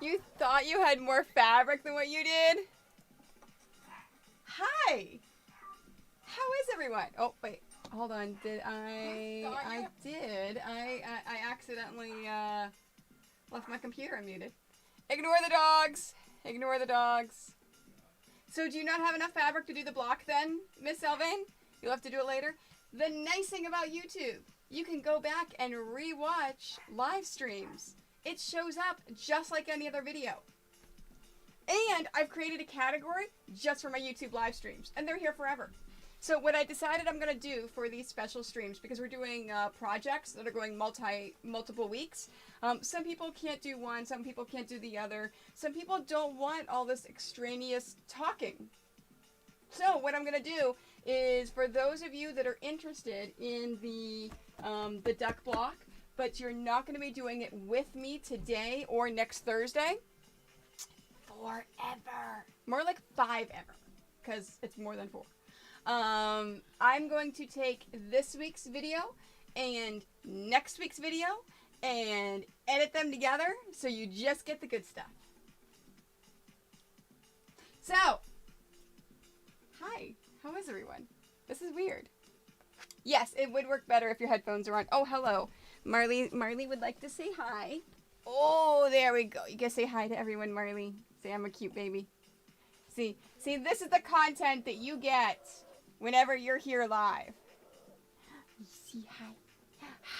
You thought you had more fabric than what you did? Hi! How is everyone? Oh, wait. Hold on. Did I did. I accidentally left my computer unmuted. Ignore the dogs. Ignore the dogs. So do you not have enough fabric to do the block then, Miss Elvain? You'll have to do it later. The nice thing about YouTube, you can go back and re-watch live streams. It shows up just like any other video. And I've created a category just for my YouTube live streams, and they're here forever. So what I decided I'm going to do for these special streams, because we're doing projects that are going multiple weeks. Some people can't do one, some people can't do the other. Some people don't want all this extraneous talking. So what I'm going to do is, for those of you that are interested in the duck block, but you're not going to be doing it with me today or next Thursday, forever. More like 5 ever, because it's more than 4. I'm going to take this week's video and next week's video and edit them together so you just get the good stuff. So, hi, how is everyone? This is weird. Yes, it would work better if your headphones are on. Oh, hello. Marley would like to say hi. Oh, there we go. You can say hi to everyone, Marley. Say I'm a cute baby. See, this is the content that you get whenever you're here live. You see, hi.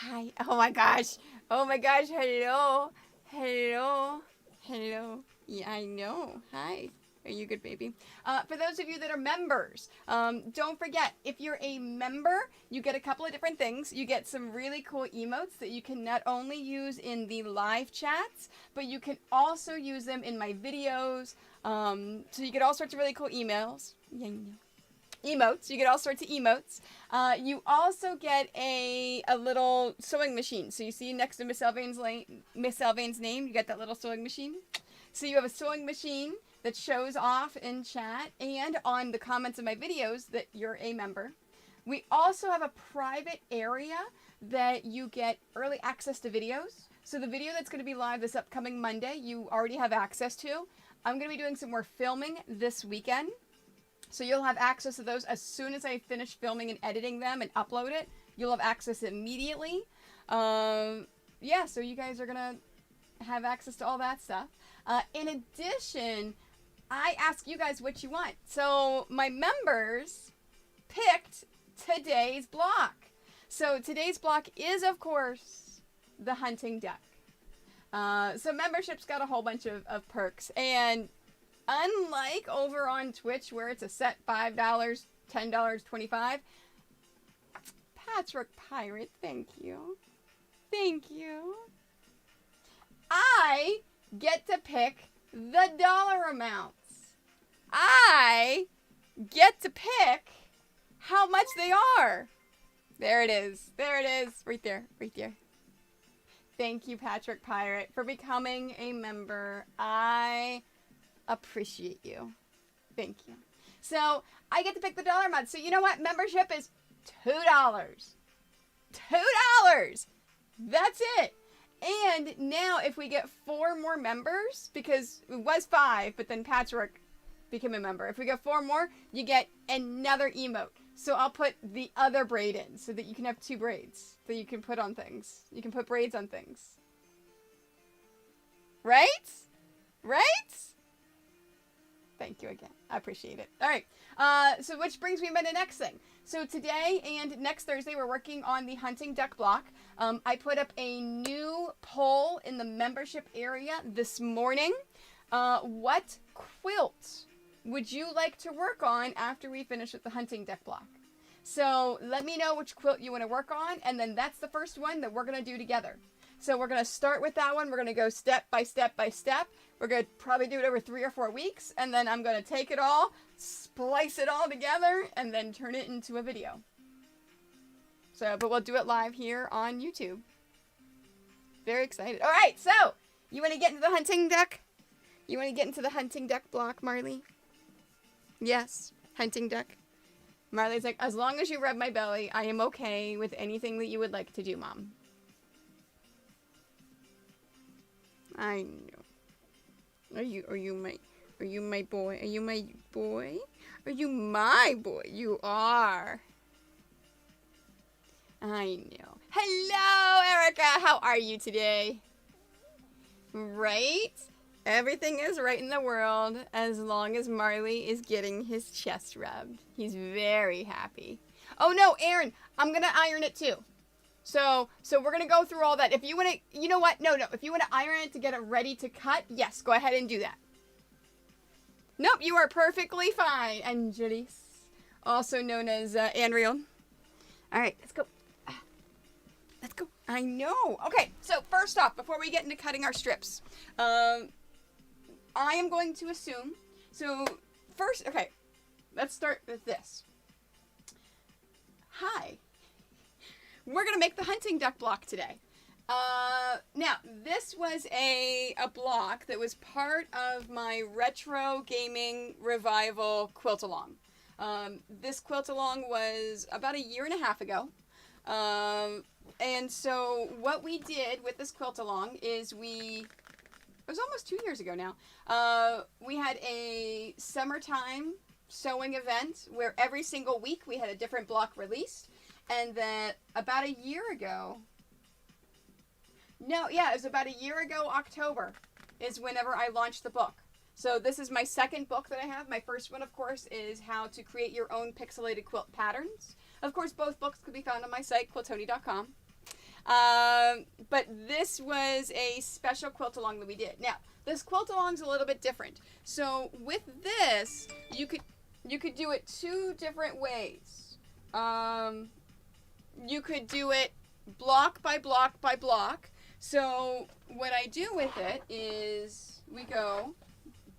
Hi. Oh my gosh. Hello. Yeah, I know. Hi. Are you good, baby? For those of you that are members, don't forget, if you're a member, you get a couple of different things. You get some really cool emotes that you can not only use in the live chats, but you can also use them in my videos. So you get all sorts of really cool emails. Yeah, emotes. You get all sorts of emotes. You also get a little sewing machine. So you see next to Miss Elvain's name, you get that little sewing machine. So you have a sewing machine that shows off in chat and on the comments of my videos that you're a member. We also have a private area that you get early access to videos. So the video that's going to be live this upcoming Monday, you already have access to. I'm going to be doing some more filming this weekend. So you'll have access to those as soon as I finish filming and editing them and upload it. You'll have access immediately. Yeah, so you guys are going to have access to all that stuff. In addition, I ask you guys what you want. So my members picked today's block. So today's block is, of course, the hunting duck. So membership's got a whole bunch of perks. And unlike over on Twitch where it's a set $5, $10, $25, Patrick Pirate, thank you. Thank you. I get to pick the dollar amounts. I get to pick how much they are. There it is. There it is. Right there. Right there. Thank you, Patrick Pirate, for becoming a member. I appreciate you. Thank you. So I get to pick the dollar amount. So you know what? Membership is $2. $2. That's it. And now if we get 4 more members, because it was 5, but then Patrick became a member. If we get 4 more, you get another emote. So I'll put the other braid in so that you can have 2 braids that you can put on things. You can put braids on things. Right? Right? Thank you again. I appreciate it. All right. So which brings me to the next thing. So today and next Thursday, we're working on the hunting duck block. I put up a new poll in the membership area this morning. What quilt would you like to work on after we finish with the hunting duck block? So let me know which quilt you want to work on, and then that's the first one that we're going to do together. So we're going to start with that one. We're going to go step by step by step. We're going to probably do it over 3 or 4 weeks, and then I'm going to take it all, splice it all together, and then turn it into a video. So, but we'll do it live here on YouTube. Very excited. All right, so you want to get into the hunting duck? You want to get into the hunting duck block, Marley? Yes, hunting duck. Marley's like, as long as you rub my belly, I am okay with anything that you would like to do, Mom. I know. Are you my boy? Are you my boy? Are you my boy? You are. I know. Hello, Erica. How are you today? Right? Everything is right in the world as long as Marley is getting his chest rubbed. He's very happy. Oh no, Aaron, I'm gonna iron it too. So we're gonna go through all that. If you wanna, you know what? No. If you wanna iron it to get it ready to cut, yes, go ahead and do that. Nope, you are perfectly fine, Angelis, also known as Anriel. All right, let's go. Let's go. I know. Okay, so first off, before we get into cutting our strips, I am going to assume. So first, okay, let's start with this. Hi. We're gonna make the hunting duck block today. Now, this was a block that was part of my retro gaming revival quilt along. This quilt along was about a year and a half ago. And so what we did with this quilt along is it was almost 2 years ago now. We had a summertime sewing event where every single week we had a different block released. And then about a year ago, it was about a year ago, October, is whenever I launched the book. So this is my second book that I have. My first one, of course, is how to create your own pixelated quilt patterns. Of course, both books could be found on my site, quiltoni.com. But this was a special quilt along that we did. Now, this quilt along's a little bit different. So with this, you could do it two different ways. You could do it block by block by block. So what I do with it is we go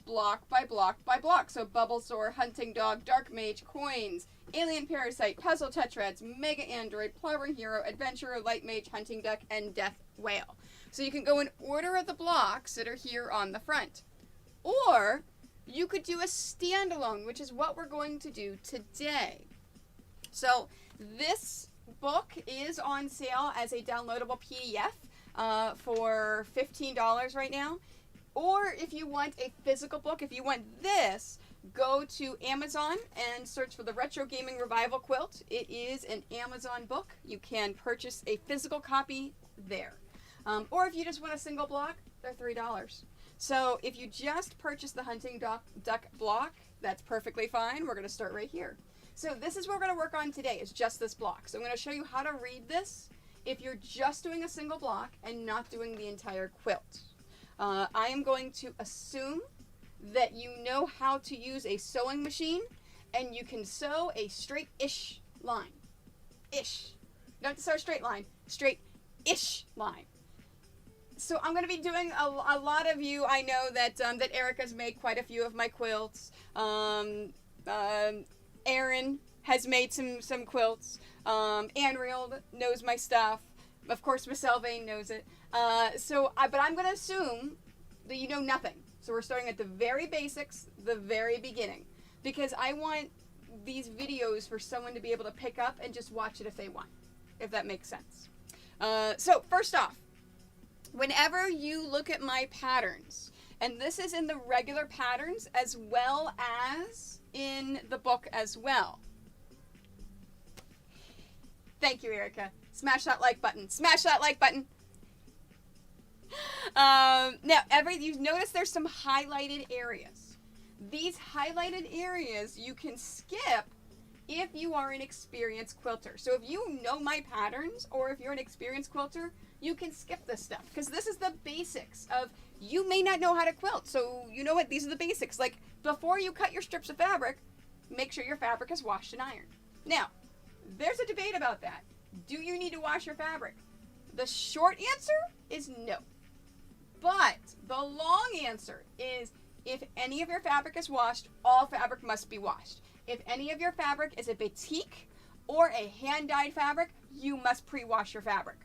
block by block by block. So Bulbasaur, Hunting Dog, Dark Mage, Coins, Alien Parasite, Puzzle Tetrads, Mega Android, Plover Hero, Adventurer, Light Mage, Hunting Duck, and Death Whale. So you can go in order of the blocks that are here on the front. Or you could do a standalone, which is what we're going to do today. So this book is on sale as a downloadable PDF for $15 right now. Or if you want a physical book, if you want this, go to Amazon and search for the Retro Gaming Revival Quilt. It is an Amazon book. You can purchase a physical copy there. Or if you just want a single block, they're $3. So if you just purchase the Hunting Duck block, that's perfectly fine. We're going to start right here. So this is what we're going to work on today, is just this block. So I'm going to show you how to read this if you're just doing a single block and not doing the entire quilt. I am going to assume that you know how to use a sewing machine and you can sew a straight-ish line. Ish. You don't have to sew a straight line. Straight-ish line. So I'm going to be doing a lot of you. I know that that Erica's made quite a few of my quilts. Aaron has made some quilts. Anriel knows my stuff. Of course, Miss Elvain knows it. But I'm going to assume that you know nothing. So we're starting at the very basics, the very beginning. Because I want these videos for someone to be able to pick up and just watch it if they want. If that makes sense. So first off, whenever you look at my patterns, and this is in the regular patterns as well as in the book as well. Thank you, Erica. Smash that like button. Smash that like button. Now, you notice there's some highlighted areas. These highlighted areas you can skip if you are an experienced quilter. So if you know my patterns, or if you're an experienced quilter, you can skip this stuff. Because this is the basics of, you may not know how to quilt. So you know what? These are the basics. Like, before you cut your strips of fabric, make sure your fabric is washed and ironed. Now, there's a debate about that. Do you need to wash your fabric? The short answer is no. But the long answer is, if any of your fabric is washed, all fabric must be washed. If any of your fabric is a batik or a hand-dyed fabric, you must pre-wash your fabric,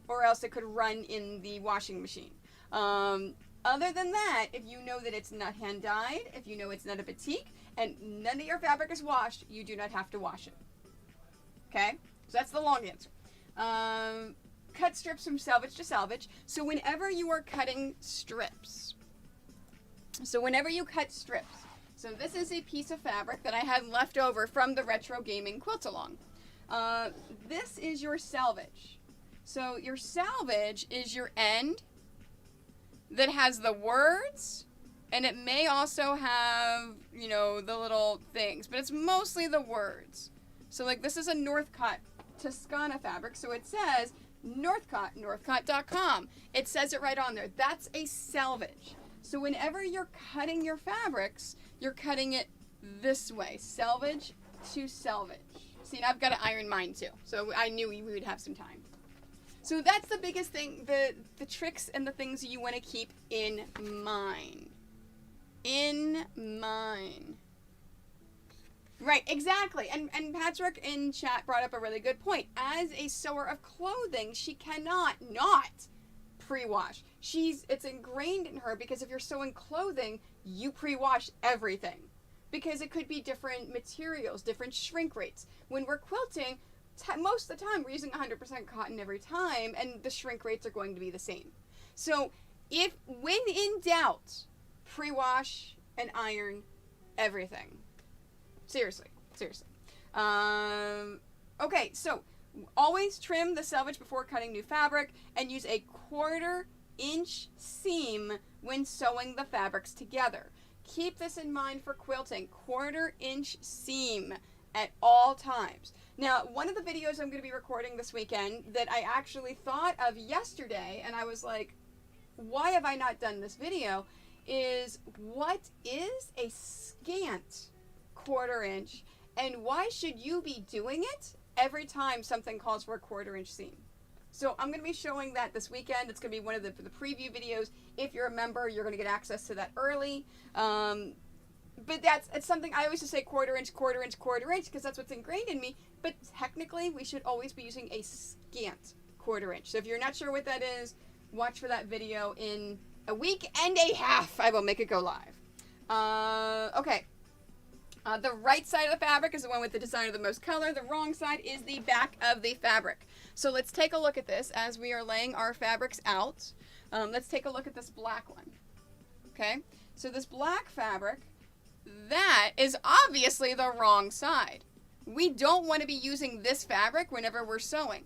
or else it could run in the washing machine. Other than that, if you know that it's not hand-dyed, if you know it's not a batik, and none of your fabric is washed, you do not have to wash it. Okay? So that's the long answer. Cut strips from salvage to salvage. So whenever you are cutting strips, So whenever you cut strips, so this is a piece of fabric that I had left over from the retro gaming quilt along. This is your selvage. So your selvage is your end that has the words, and it may also have, you know, the little things, but it's mostly the words. So like this is a Northcott Toscana fabric, so it says Northcott, northcott.com. It says it right on there. That's a selvage. So whenever you're cutting your fabrics, you're cutting it this way, selvage to selvage. See, and I've got to iron mine too, so I knew we would have some time. So that's the biggest thing, the tricks and the things you want to keep in mind. In mind. Right, exactly. And Patrick in chat brought up a really good point. As a sewer of clothing, she cannot not pre-wash. It's ingrained in her, because if you're sewing clothing, you pre-wash everything. Because it could be different materials, different shrink rates. When we're quilting, most of the time we're using 100% cotton every time, and the shrink rates are going to be the same. So when in doubt, pre-wash and iron everything. Seriously. Okay, so always trim the selvage before cutting new fabric, and use a 1/4-inch seam when sewing the fabrics together. Keep this in mind for quilting, 1/4-inch seam at all times. Now, one of the videos I'm going to be recording this weekend that I actually thought of yesterday, and I was like, why have I not done this video, is what is a scant 1/4-inch, and why should you be doing it every time something calls for a 1/4-inch seam? So I'm going to be showing that this weekend. It's going to be one of the preview videos. If you're a member, you're going to get access to that early. But it's something I always just say 1/4-inch, 1/4-inch, 1/4-inch, because that's what's ingrained in me. But technically, we should always be using a scant 1/4-inch. So if you're not sure what that is, watch for that video in a week and a half. I will make it go live. Okay. The right side of the fabric is the one with the design of the most color. The wrong side is the back of the fabric. So let's take a look at this as we are laying our fabrics out. Let's take a look at this black one. Okay, so this black fabric, that is obviously the wrong side. We don't want to be using this fabric whenever we're sewing.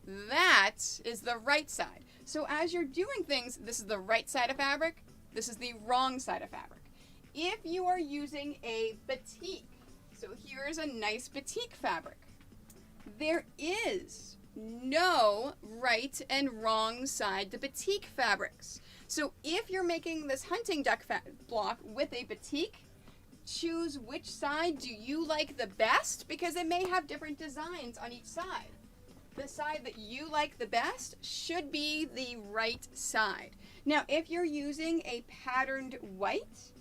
That is the right side. So as you're doing things, this is the right side of fabric, this is the wrong side of fabric. If you are using a batik, so here's a nice batik fabric, there is no right and wrong side to batik fabrics. So if you're making this hunting duck block with a batik, choose which side do you like the best, because it may have different designs on each side. The side that you like the best should be the right side. Now, if you're using a patterned white,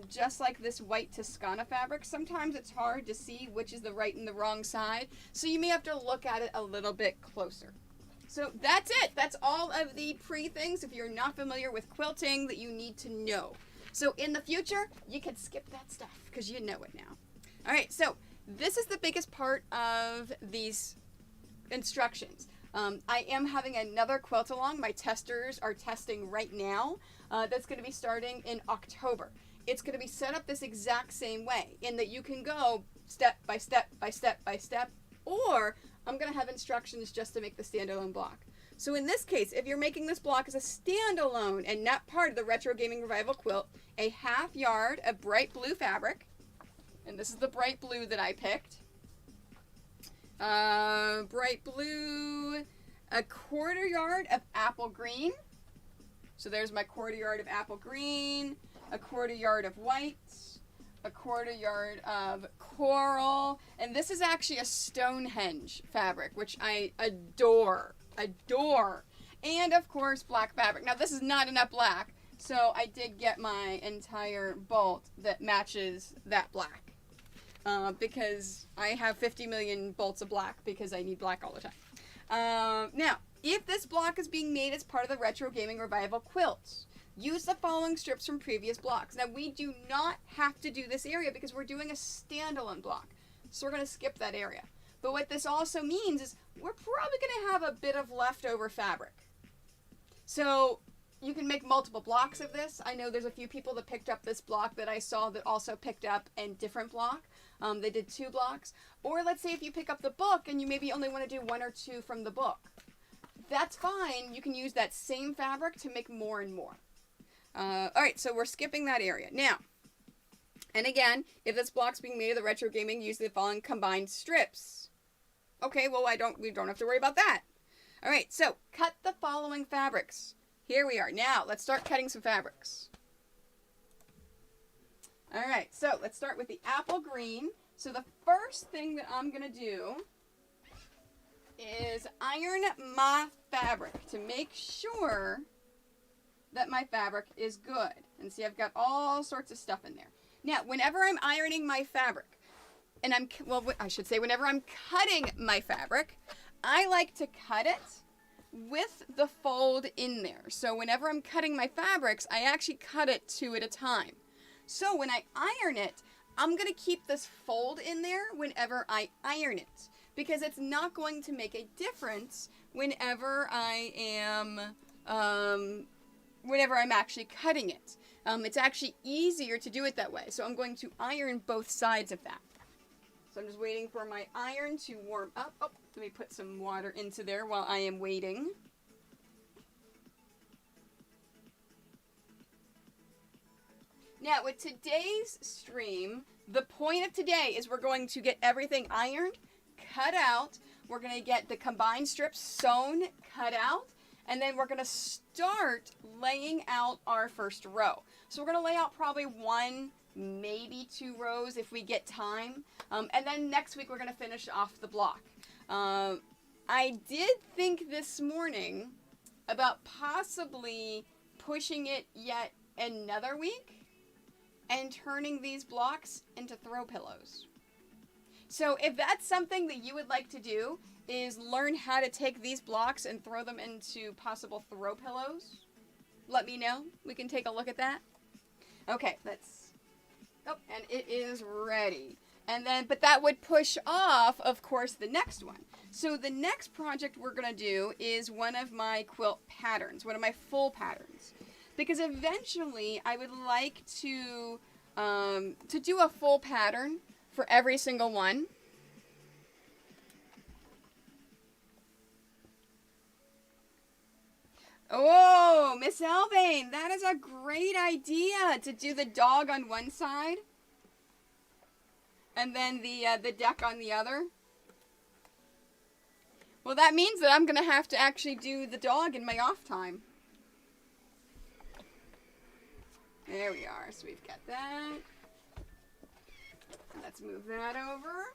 just like this white Toscana fabric, sometimes it's hard to see which is the right and the wrong side, so you may have to look at it a little bit closer. So that's it. That's all of the things, if you're not familiar with quilting, that you need to know. So in the future, you can skip that stuff because you know it now. All right, so this is the biggest part of these instructions. I am having another quilt along. My testers are testing right now. That's going to be starting in October. It's going to be set up this exact same way, in that you can go step by step by step by step, or I'm going to have instructions just to make the standalone block. So in this case, if you're making this block as a standalone and not part of the Retro Gaming Revival quilt, a 1/2 yard of bright blue fabric, and this is the bright blue that I picked. Bright blue, a 1/4 yard of apple green. So there's my 1/4 yard of apple green, a 1/4 yard of white, a 1/4 yard of coral, and this is actually a Stonehenge fabric, which I adore, and of course black fabric. Now this is not enough black, so I did get my entire bolt that matches that black, because I have 50 million bolts of black because I need black all the time. Now, if this block is being made as part of the Retro Gaming Revival quilt, use the following strips from previous blocks. Now, we do not have to do this area because we're doing a standalone block, so we're going to skip that area. But what this also means is we're probably going to have a bit of leftover fabric. So You can make multiple blocks of this. I know there's a few people that picked up this block that I saw that also picked up a different block. They did 2 blocks. Or let's say if you pick up the book and you maybe only want to do 1 or 2 from the book. That's fine. You can use that same fabric to make more and more. All right, so we're skipping that area. Now, and again, if this block's being made of the retro gaming, use the following combined strips. Okay, well, we don't have to worry about that. All right, so cut the following fabrics. Here we are. Now, let's start cutting some fabrics. All right, so let's start with the apple green. So the first thing that I'm going to do is iron my fabric to make sure that my fabric is good. And see, I've got all sorts of stuff in there. Now, whenever I'm ironing my fabric, and whenever I'm cutting my fabric, I like to cut it with the fold in there. So whenever I'm cutting my fabrics, I actually cut it 2 at a time. So when I iron it, I'm going to keep this fold in there whenever I iron it, because it's not going to make a difference whenever I'm actually cutting it. It's actually easier to do it that way. So I'm going to iron both sides of that. So I'm just waiting for my iron to warm up. Oh, let me put some water into there while I am waiting. Now, with today's stream, the point of today is we're going to get everything ironed, cut out. We're going to get the combined strips sewn, cut out, and then we're going to start laying out our first row. So we're going to lay out probably 1, maybe 2 rows if we get time. And then next week we're going to finish off the block. I did think this morning about possibly pushing it yet another week and turning these blocks into throw pillows. So if that's something that you would like to do, is learn how to take these blocks and throw them into possible throw pillows, let me know. We can take a look at that. Okay, and it is ready. And then, but that would push off, of course, the next one. So the next project we're going to do is one of my quilt patterns, one of my full patterns. Because eventually I would like to do a full pattern for every single one. Oh, Miss Elvain, that is a great idea to do the dog on one side and then the deck on the other. Well, that means that I'm going to have to actually do the dog in my off time. There we are. So we've got that. Let's move that over.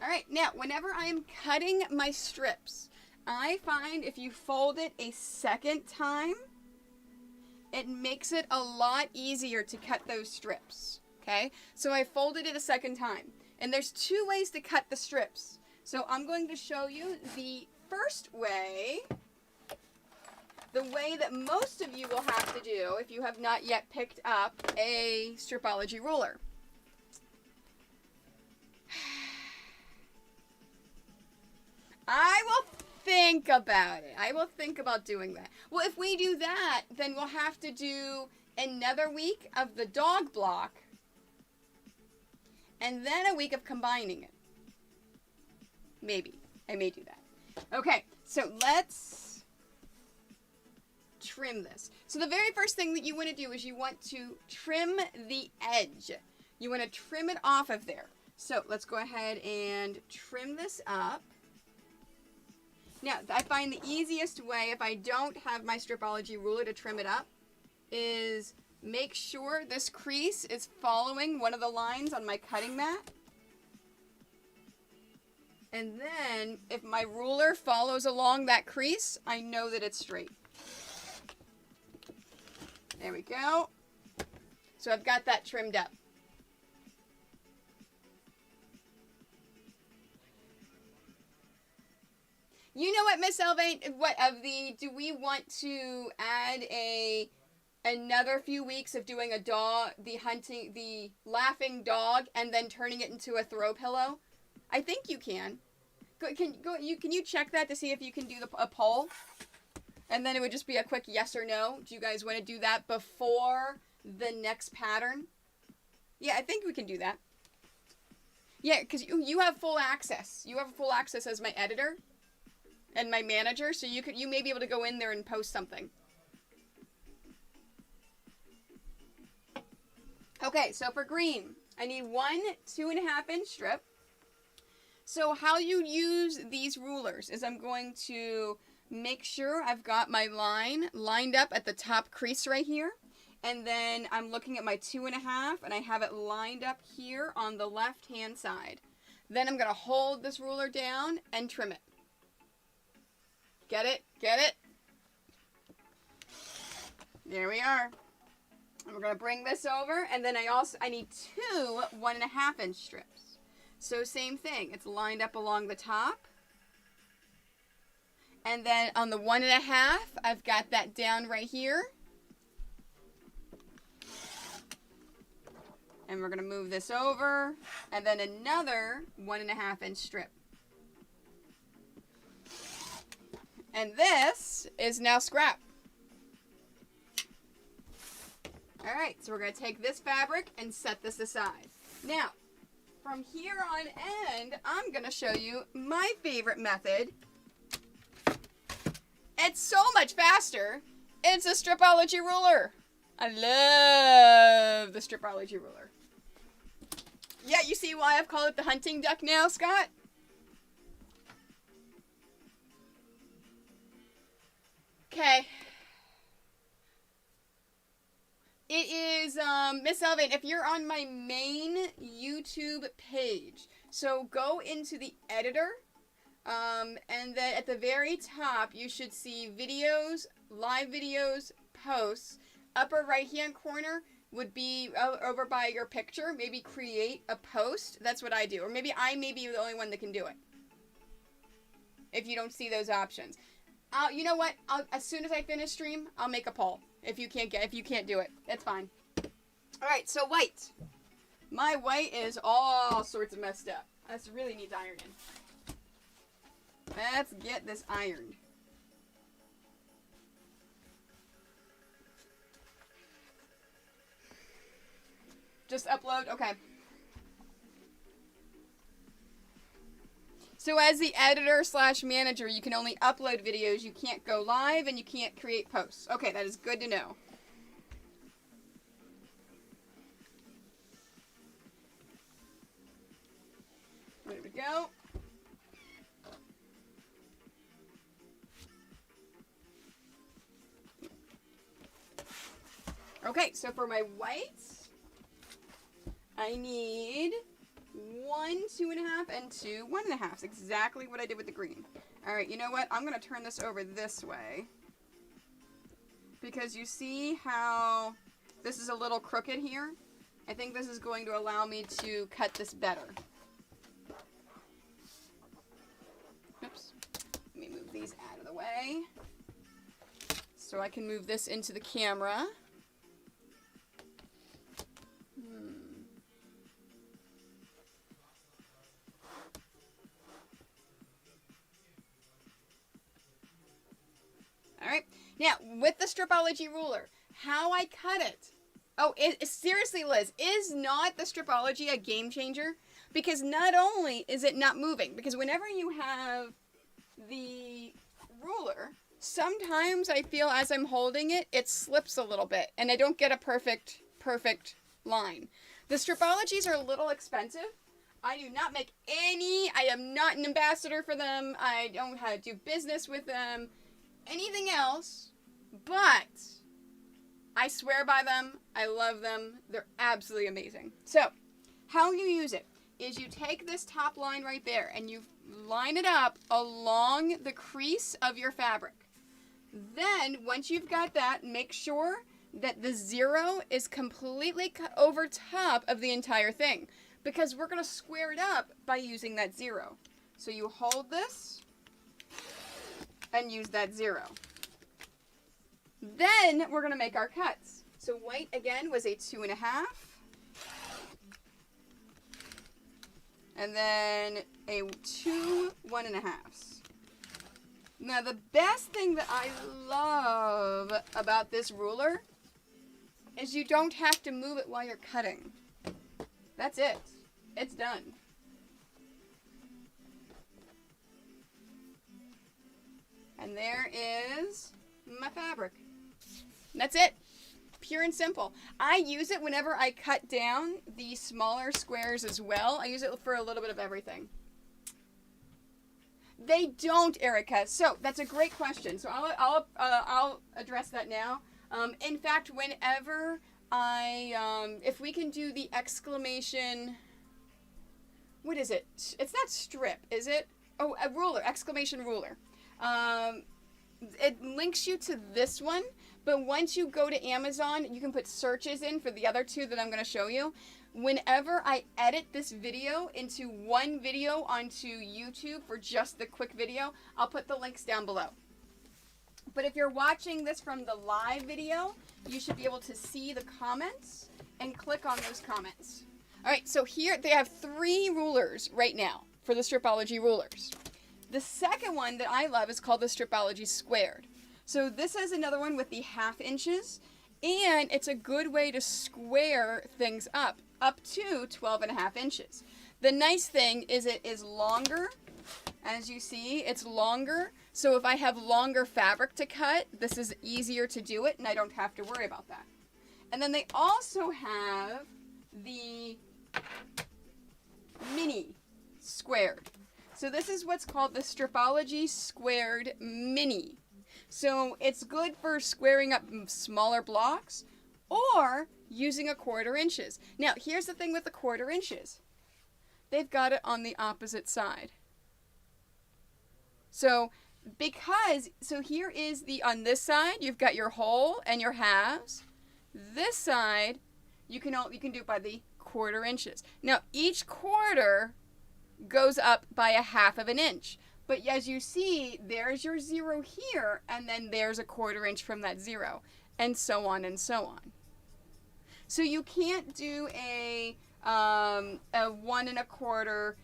All right. Now, whenever I'm cutting my strips, I find if you fold it a second time, it makes it a lot easier to cut those strips. Okay? So I folded it a second time. And there's 2 ways to cut the strips. So I'm going to show you the first way, the way that most of you will have to do if you have not yet picked up a stripology ruler. I will think about it. I will think about doing that. Well, if we do that, then we'll have to do another week of the dog block and then a week of combining it. Maybe. I may do that. Okay, so let's trim this. So the very first thing that you want to do is you want to trim the edge. You want to trim it off of there. So let's go ahead and trim this up. Now, I find the easiest way, if I don't have my stripology ruler to trim it up, is make sure this crease is following one of the lines on my cutting mat. And then, if my ruler follows along that crease, I know that it's straight. There we go. So I've got that trimmed up. You know what, Miss Elvain? Do we want to add another few weeks of doing a dog, the laughing dog, and then turning it into a throw pillow? I think you can. Can you check that to see if you can do a poll? And then it would just be a quick yes or no. Do you guys want to do that before the next pattern? Yeah, I think we can do that. Yeah, because you have full access. You have full access as my editor and my manager, so you may be able to go in there and post something. Okay, so for green, I need 1 2.5-inch strip. So how you use these rulers is I'm going to make sure I've got my line lined up at the top crease right here. And then I'm looking at my 2.5 and I have it lined up here on the left hand side. Then I'm going to hold this ruler down and trim it. Get it? Get it? There we are. And we're going to bring this over, and then I need 2 1.5-inch strips. So same thing. It's lined up along the top. And then on the 1.5, I've got that down right here. And we're going to move this over, and then another 1.5-inch strip. And this is now scrap. All right, so we're going to take this fabric and set this aside. Now, from here on end, I'm going to show you my favorite method. It's so much faster. It's a stripology ruler. I love the stripology ruler. Yeah, you see why I've called it the hunting duck now, Scott? Okay. It is, Miss Elvin, if you're on my main YouTube page, so go into the editor, and then at the very top, you should see videos, live videos, posts. Upper right-hand corner would be over by your picture. Maybe create a post. That's what I do. Or maybe I may be the only one that can do it. If you don't see those options. You know what? As soon as I finish stream, I'll make a poll. If you can't do it, it's fine. All right, so white. My white is all sorts of messed up. This really needs ironing. Let's get this ironed. Just upload? Okay. So as the editor / manager, you can only upload videos. You can't go live and you can't create posts. Okay, that is good to know. There we go. Okay, so for my whites, I need 1 2.5 and 2 1.5. Exactly what I did with the green. All right, you know what? I'm going to turn this over this way. Because you see how this is a little crooked here? I think this is going to allow me to cut this better. Oops. Let me move these out of the way. So I can move this into the camera. Alright, now with the stripology ruler, how I cut it. Oh, seriously, Liz, is not the stripology a game changer? Because not only is it not moving, because whenever you have the ruler, sometimes I feel as I'm holding it, it slips a little bit, and I don't get a perfect line. The stripologies are a little expensive. I do not make any, I am not an ambassador for them, I don't know how to do business with them, anything else, but I swear by them. I love them. They're absolutely amazing. So, how you use it is you take this top line right there and you line it up along the crease of your fabric. Then, once you've got that, make sure that the 0 is completely over top of the entire thing, because we're going to square it up by using that 0. So you hold this and use that 0. Then we're going to make our cuts. So white again was a 2.5. And then a 2 1.5s. Now the best thing that I love about this ruler is you don't have to move it while you're cutting. That's it. It's done. And there is my fabric. That's it. Pure and simple. I use it whenever I cut down the smaller squares as well. I use it for a little bit of everything. They don't, Erica. So that's a great question. So I'll address that now. In fact, whenever if we can do the exclamation, what is it? It's not strip, is it? Oh, a ruler, exclamation ruler. It links you to this one, but once you go to Amazon, you can put searches in for the other two that I'm going to show you. Whenever I edit this video into one video onto YouTube for just the quick video, I'll put the links down below. But if you're watching this from the live video, you should be able to see the comments and click on those comments. All right, so here they have 3 rulers right now for the Stripology rulers. The second one that I love is called the Stripology Squared. So this is another one with the 1/2 inches, and it's a good way to square things up to 12.5 inches. The nice thing is it is longer. As you see, it's longer. So if I have longer fabric to cut, this is easier to do it, and I don't have to worry about that. And then they also have the mini squared. So this is what's called the Stripology Squared Mini. So it's good for squaring up smaller blocks or using 1/4 inches. Now, here's the thing with the 1/4 inches. They've got it on the opposite side. So here is on this side, you've got your whole and your halves. This side, you can do it by the 1/4 inches. Now, each quarter goes up by 1/2 inch. But as you see, there's your 0 here, and then there's 1/4 inch from that 0, and so on and so on. So you can't do a 1 1/4,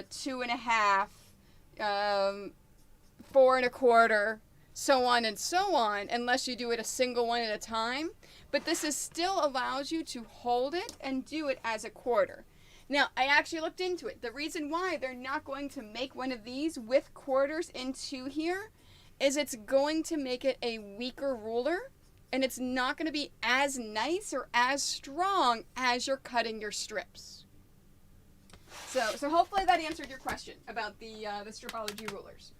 2 1/2, 4 1/4, so on and so on, unless you do it a single one at a time. But this still allows you to hold it and do it as 1/4. Now, I actually looked into it. The reason why they're not going to make one of these with quarters into here is it's going to make it a weaker ruler, and it's not going to be as nice or as strong as you're cutting your strips. So hopefully that answered your question about the Stripology rulers.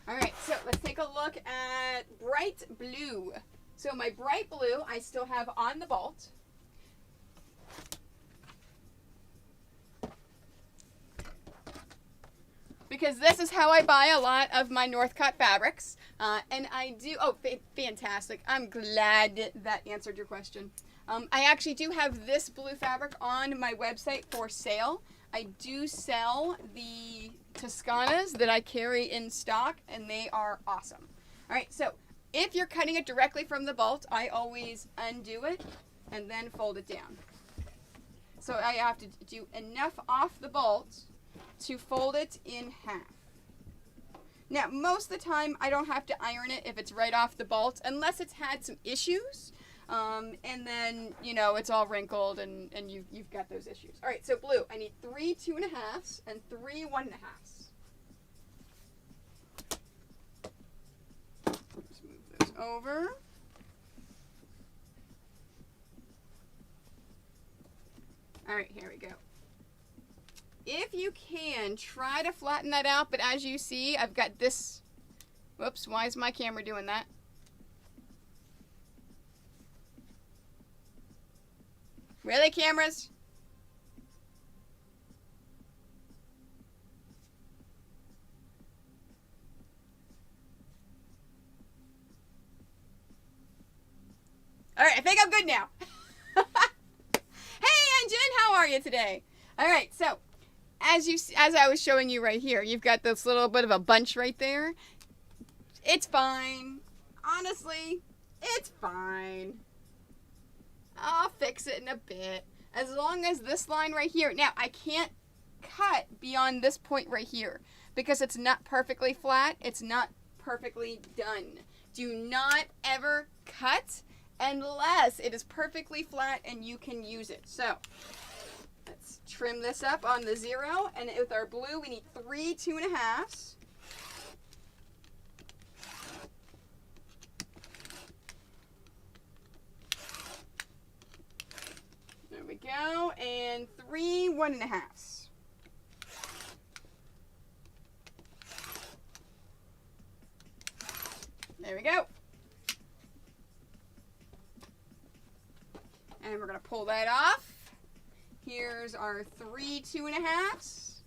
All right, so let's take a look at bright blue. So my bright blue I still have on the bolt. Because this is how I buy a lot of my Northcott fabrics. And I do, fantastic. I'm glad that answered your question. I actually do have this blue fabric on my website for sale. I do sell the Toscanas that I carry in stock, and they are awesome. All right, so if you're cutting it directly from the bolt, I always undo it and then fold it down. So I have to do enough off the bolt to fold it in half. Now, most of the time, I don't have to iron it if it's right off the bolt, unless it's had some issues, and then, it's all wrinkled, and you've got those issues. All right, so blue, I need 3 2 1/2s and 3 1 1/2s. Let's move those over. All right, here we go. If you can, try to flatten that out, but as you see, I've got this. Whoops, why is my camera doing that? Really, cameras? All right, I think I'm good now. Hey, Jen, how are you today? All right, so as I was showing you right here, you've got this little bit of a bunch right there. It's fine. Honestly, it's fine. I'll fix it in a bit. As long as this line right here. Now, I can't cut beyond this point right here because it's not perfectly flat, it's not perfectly done. Do not ever cut unless it is perfectly flat and you can use it. So let's trim this up on the 0, and with our blue we need 3 2.5s. There we go, and 3 1.5s. There we go. And we're going to pull that off. Here's our 3 2.5s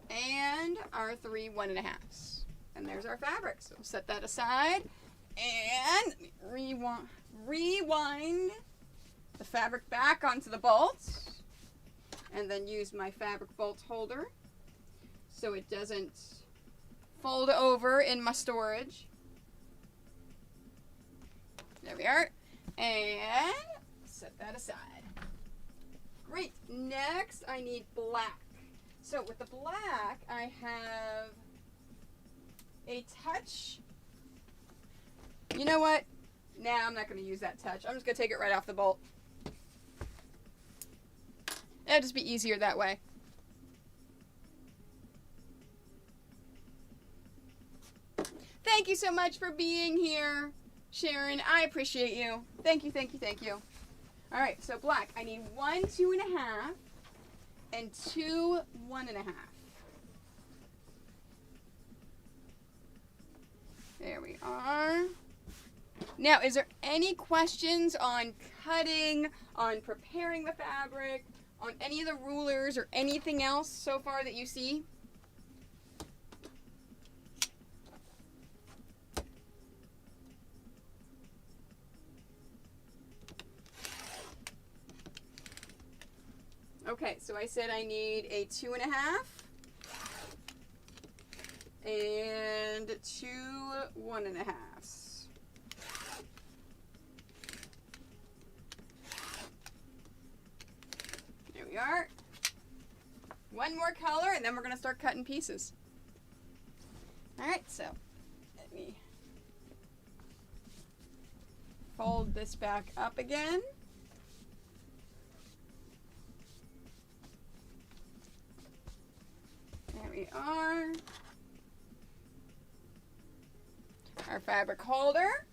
and our 3 1.5s. And there's our fabric. So set that aside and rewind the fabric back onto the bolts, and then use my fabric bolt holder so it doesn't fold over in my storage. There we are. And set that aside. Great. Next, I need black. So with the black, I have a touch. You know what? Nah, I'm not going to use that touch. I'm just going to take it right off the bolt. It'll just be easier that way. Thank you so much for being here, Sharon. I appreciate you. Thank you, thank you, thank you. All right, so black. I need 1 2.5 and 2 1.5. There we are. Now, is there any questions on cutting, on preparing the fabric, on any of the rulers or anything else so far that you see? Okay, so I said I need a 2.5 and 2 1.5s. There we are. One more color, and then we're going to start cutting pieces. All right, so let me fold this back up again. There we are. Our fabric holder.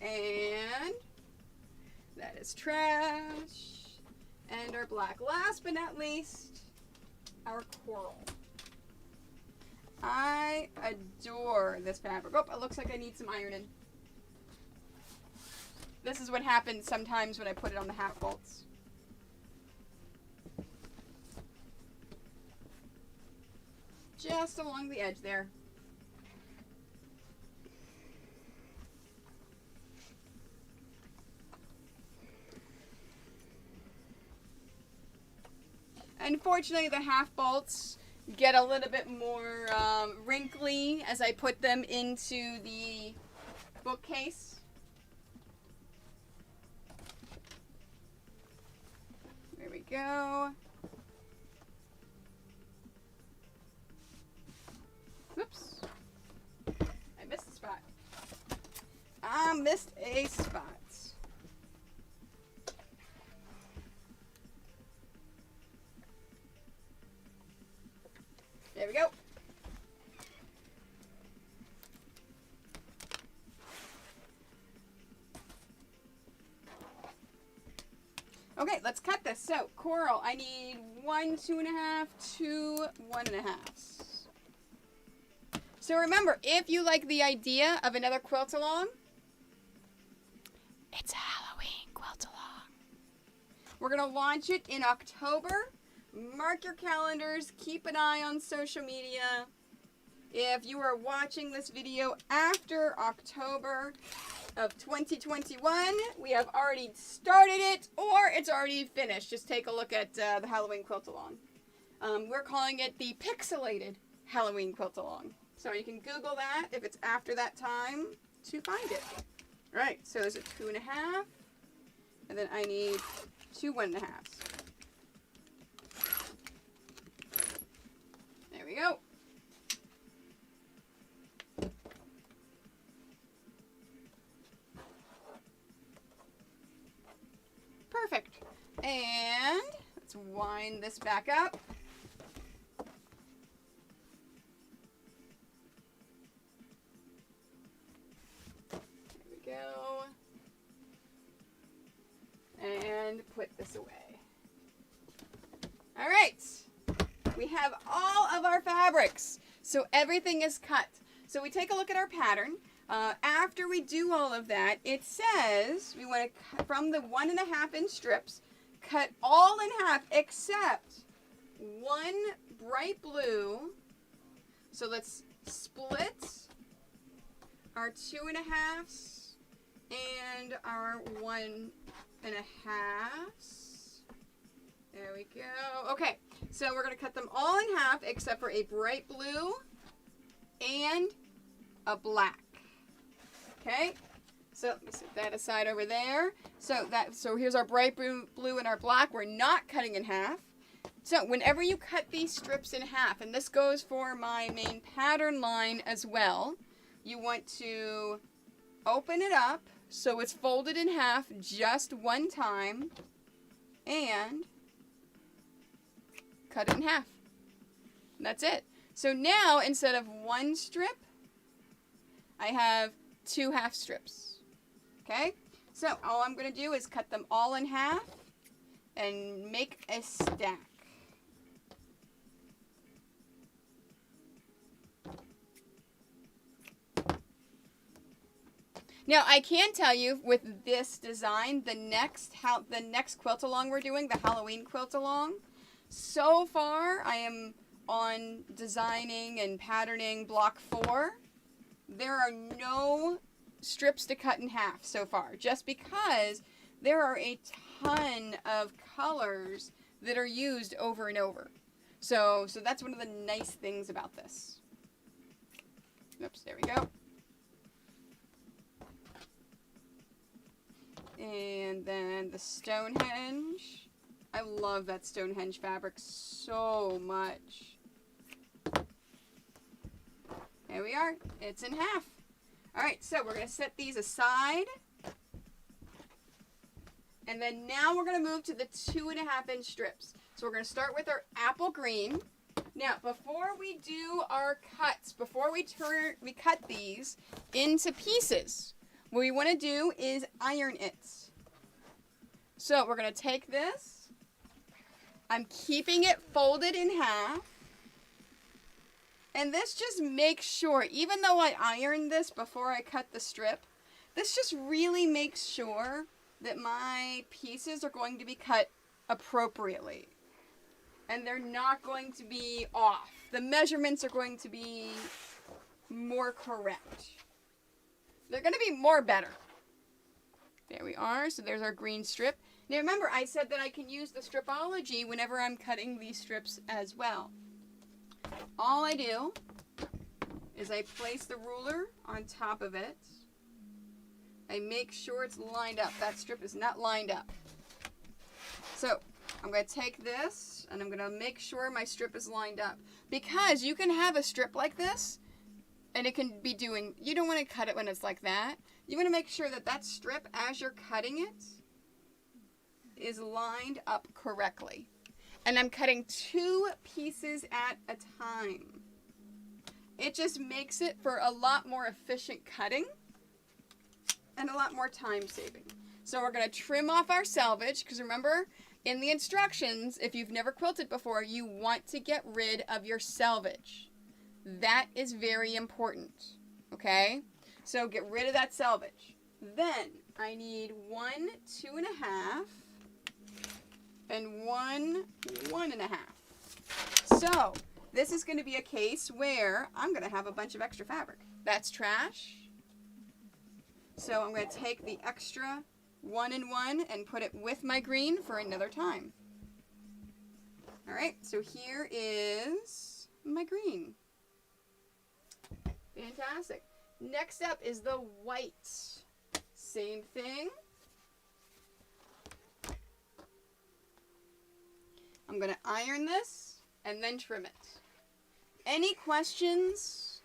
And that is trash. And our black. Last but not least, our coral. I adore this fabric. Oh, it looks like I need some ironing. This is what happens sometimes when I put it on the half bolts. Just along the edge there. Unfortunately, the half bolts get a little bit more wrinkly as I put them into the bookcase. There we go. Whoops. I missed a spot. I missed a spot. There we go. Okay, let's cut this. So, coral, I need 1 2.5, 2 1.5s. So remember, if you like the idea of another quilt along, it's a Halloween quilt along. We're going to launch it in October. Mark your calendars. Keep an eye on social media. If you are watching this video after October of 2021, we have already started it or it's already finished. Just take a look at the Halloween quilt along. We're calling it the Pixelated Halloween quilt along. So you can Google that if it's after that time to find it. All right, so there's a 2.5, and then I need 2 1.5s. line this back up. There we go. And put this away. All right. We have all of our fabrics. So everything is cut. So we take a look at our pattern. After we do all of that, it says we want to cut from the 1.5 inch strips, cut all in half except one bright blue. So let's split our 2.5s and our 1.5s. There we go. Okay, so we're going to cut them all in half except for a bright blue and a black. Okay, so let me set that aside over there. So here's our bright blue and our black. We're not cutting in half. So whenever you cut these strips in half, and this goes for my main pattern line as well, you want to open it up so it's folded in half just one time and cut it in half. And that's it. So now instead of one strip, I have 2 half strips. Okay? So all I'm going to do is cut them all in half and make a stack. Now I can tell you with this design, the next quilt along we're doing, the Halloween quilt along, so far I am on designing and patterning block 4. There are no strips to cut in half so far, just because there are a ton of colors that are used over and over. So that's one of the nice things about this. Oops, there we go. And then the Stonehenge. I love that Stonehenge fabric so much. There we are. It's in half. All right, so we're going to set these aside. And then now we're going to move to the 2.5 inch strips. So we're going to start with our apple green. Now, before we do our cuts, before we cut these into pieces, what we want to do is iron it. So we're going to take this. I'm keeping it folded in half. And this just makes sure, even though I ironed this before I cut the strip, this just really makes sure that my pieces are going to be cut appropriately. And they're not going to be off. The measurements are going to be more correct. They're going to be more better. There we are. So there's our green strip. Now remember, I said that I can use the stripology whenever I'm cutting these strips as well. All I do is I place the ruler on top of it. I make sure it's lined up. That strip is not lined up. So I'm going to take this and I'm going to make sure my strip is lined up. Because you can have a strip like this and it can be doing, you don't want to cut it when it's like that. You want to make sure that that strip, as you're cutting it, is lined up correctly. And I'm cutting 2 pieces at a time. It just makes it for a lot more efficient cutting and a lot more time saving. So we're going to trim off our selvage, because remember, in the instructions, if you've never quilted before, you want to get rid of your selvage. That is very important, okay? So get rid of that selvage. Then I need 1 2.5 and 1 1.5. So this is going to be a case where I'm going to have a bunch of extra fabric. That's trash. So I'm going to take the extra 1 and 1 and put it with my green for another time. All right, so here is my green. Fantastic. Next up is the white. Same thing. I'm going to iron this and then trim it. Any questions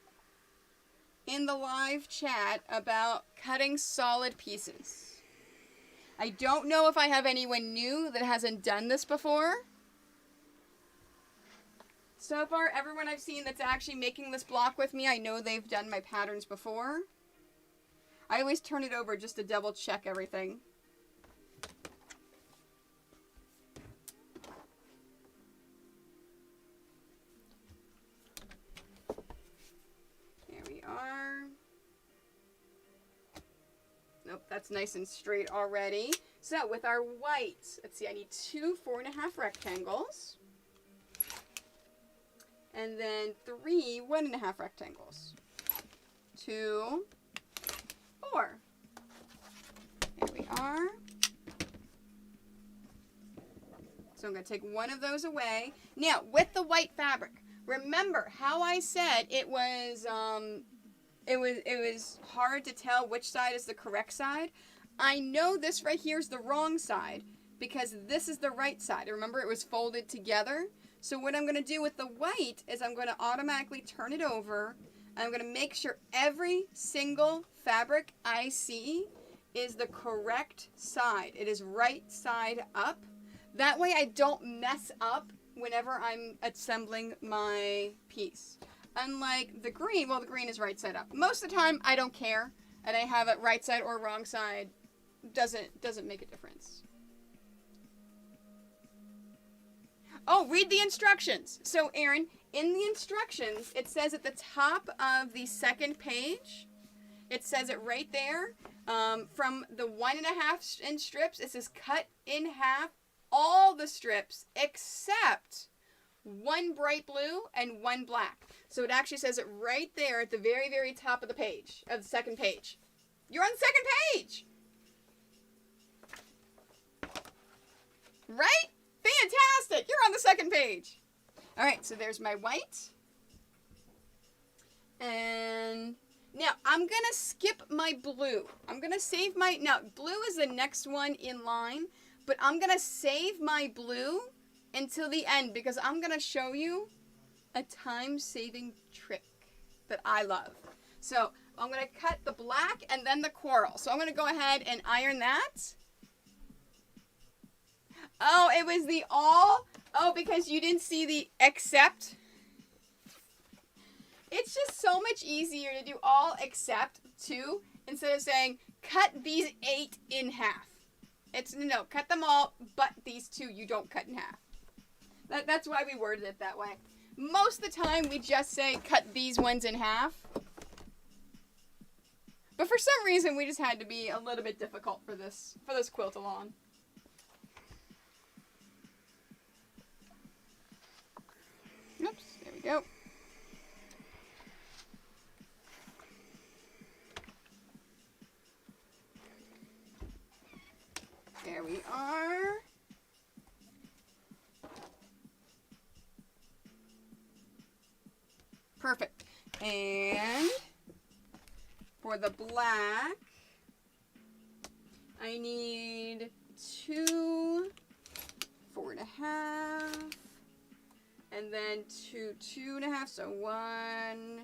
in the live chat about cutting solid pieces? I don't know if I have anyone new that hasn't done this before. So far, everyone I've seen that's actually making this block with me, I know they've done my patterns before. I always turn it over just to double check everything. There we are. Nope, that's nice and straight already. So with our white, let's see, I need 2 4.5 rectangles. And then 3 1.5 rectangles. 2, 4. There we are. So I'm going to take one of those away. Now, with the white fabric, remember how I said it was hard to tell which side is the correct side. I know this right here is the wrong side because this is the right side. Remember, it was folded together. So what I'm going to do with the white is I'm going to automatically turn it over. And I'm going to make sure every single fabric I see is the correct side. It is right side up. That way I don't mess up whenever I'm assembling my piece. Unlike the green, well, the green is right side up. Most of the time I don't care, and I have it right side or wrong side. Doesn't make a difference. Oh, read the instructions. So, Erin, in the instructions, it says at the top of the second page, it says it right there, from the 1.5 inch strips, it says cut in half all the strips except one bright blue and one black. So it actually says it right there at the very, very top of the page, of the second page. You're on the second page! Right? Fantastic! You're on the second page. All right, so there's my white. And now I'm going to skip my blue. I'm going to save my... Now, blue is the next one in line, but I'm going to save my blue until the end because I'm going to show you a time-saving trick that I love. So I'm going to cut the black and then the coral. So I'm going to go ahead and iron that. Oh, it was the all? Oh, because you didn't see the except? It's just so much easier to do all except 2 instead of saying cut these 8 in half. It's no, cut them all, but these 2 you don't cut in half. That's why we worded it that way. Most of the time we just say cut these ones in half. But for some reason we just had to be a little bit difficult for this quilt along. Oops, there we go. There we are. Perfect. And for the black, I need 2 4.5. And then 2 2.5, so 1.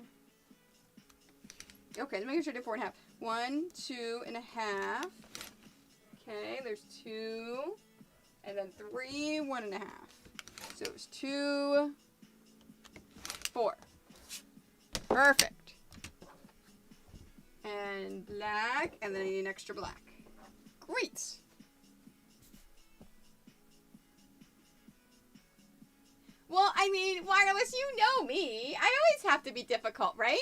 Okay, let's make sure I do 4.5. 1 2.5. Okay, there's 2. And then 3 1.5. So it was 2 4. Perfect. And black, and then I need an extra black. Great. Well, I mean, Wireless, you know me. I always have to be difficult, right?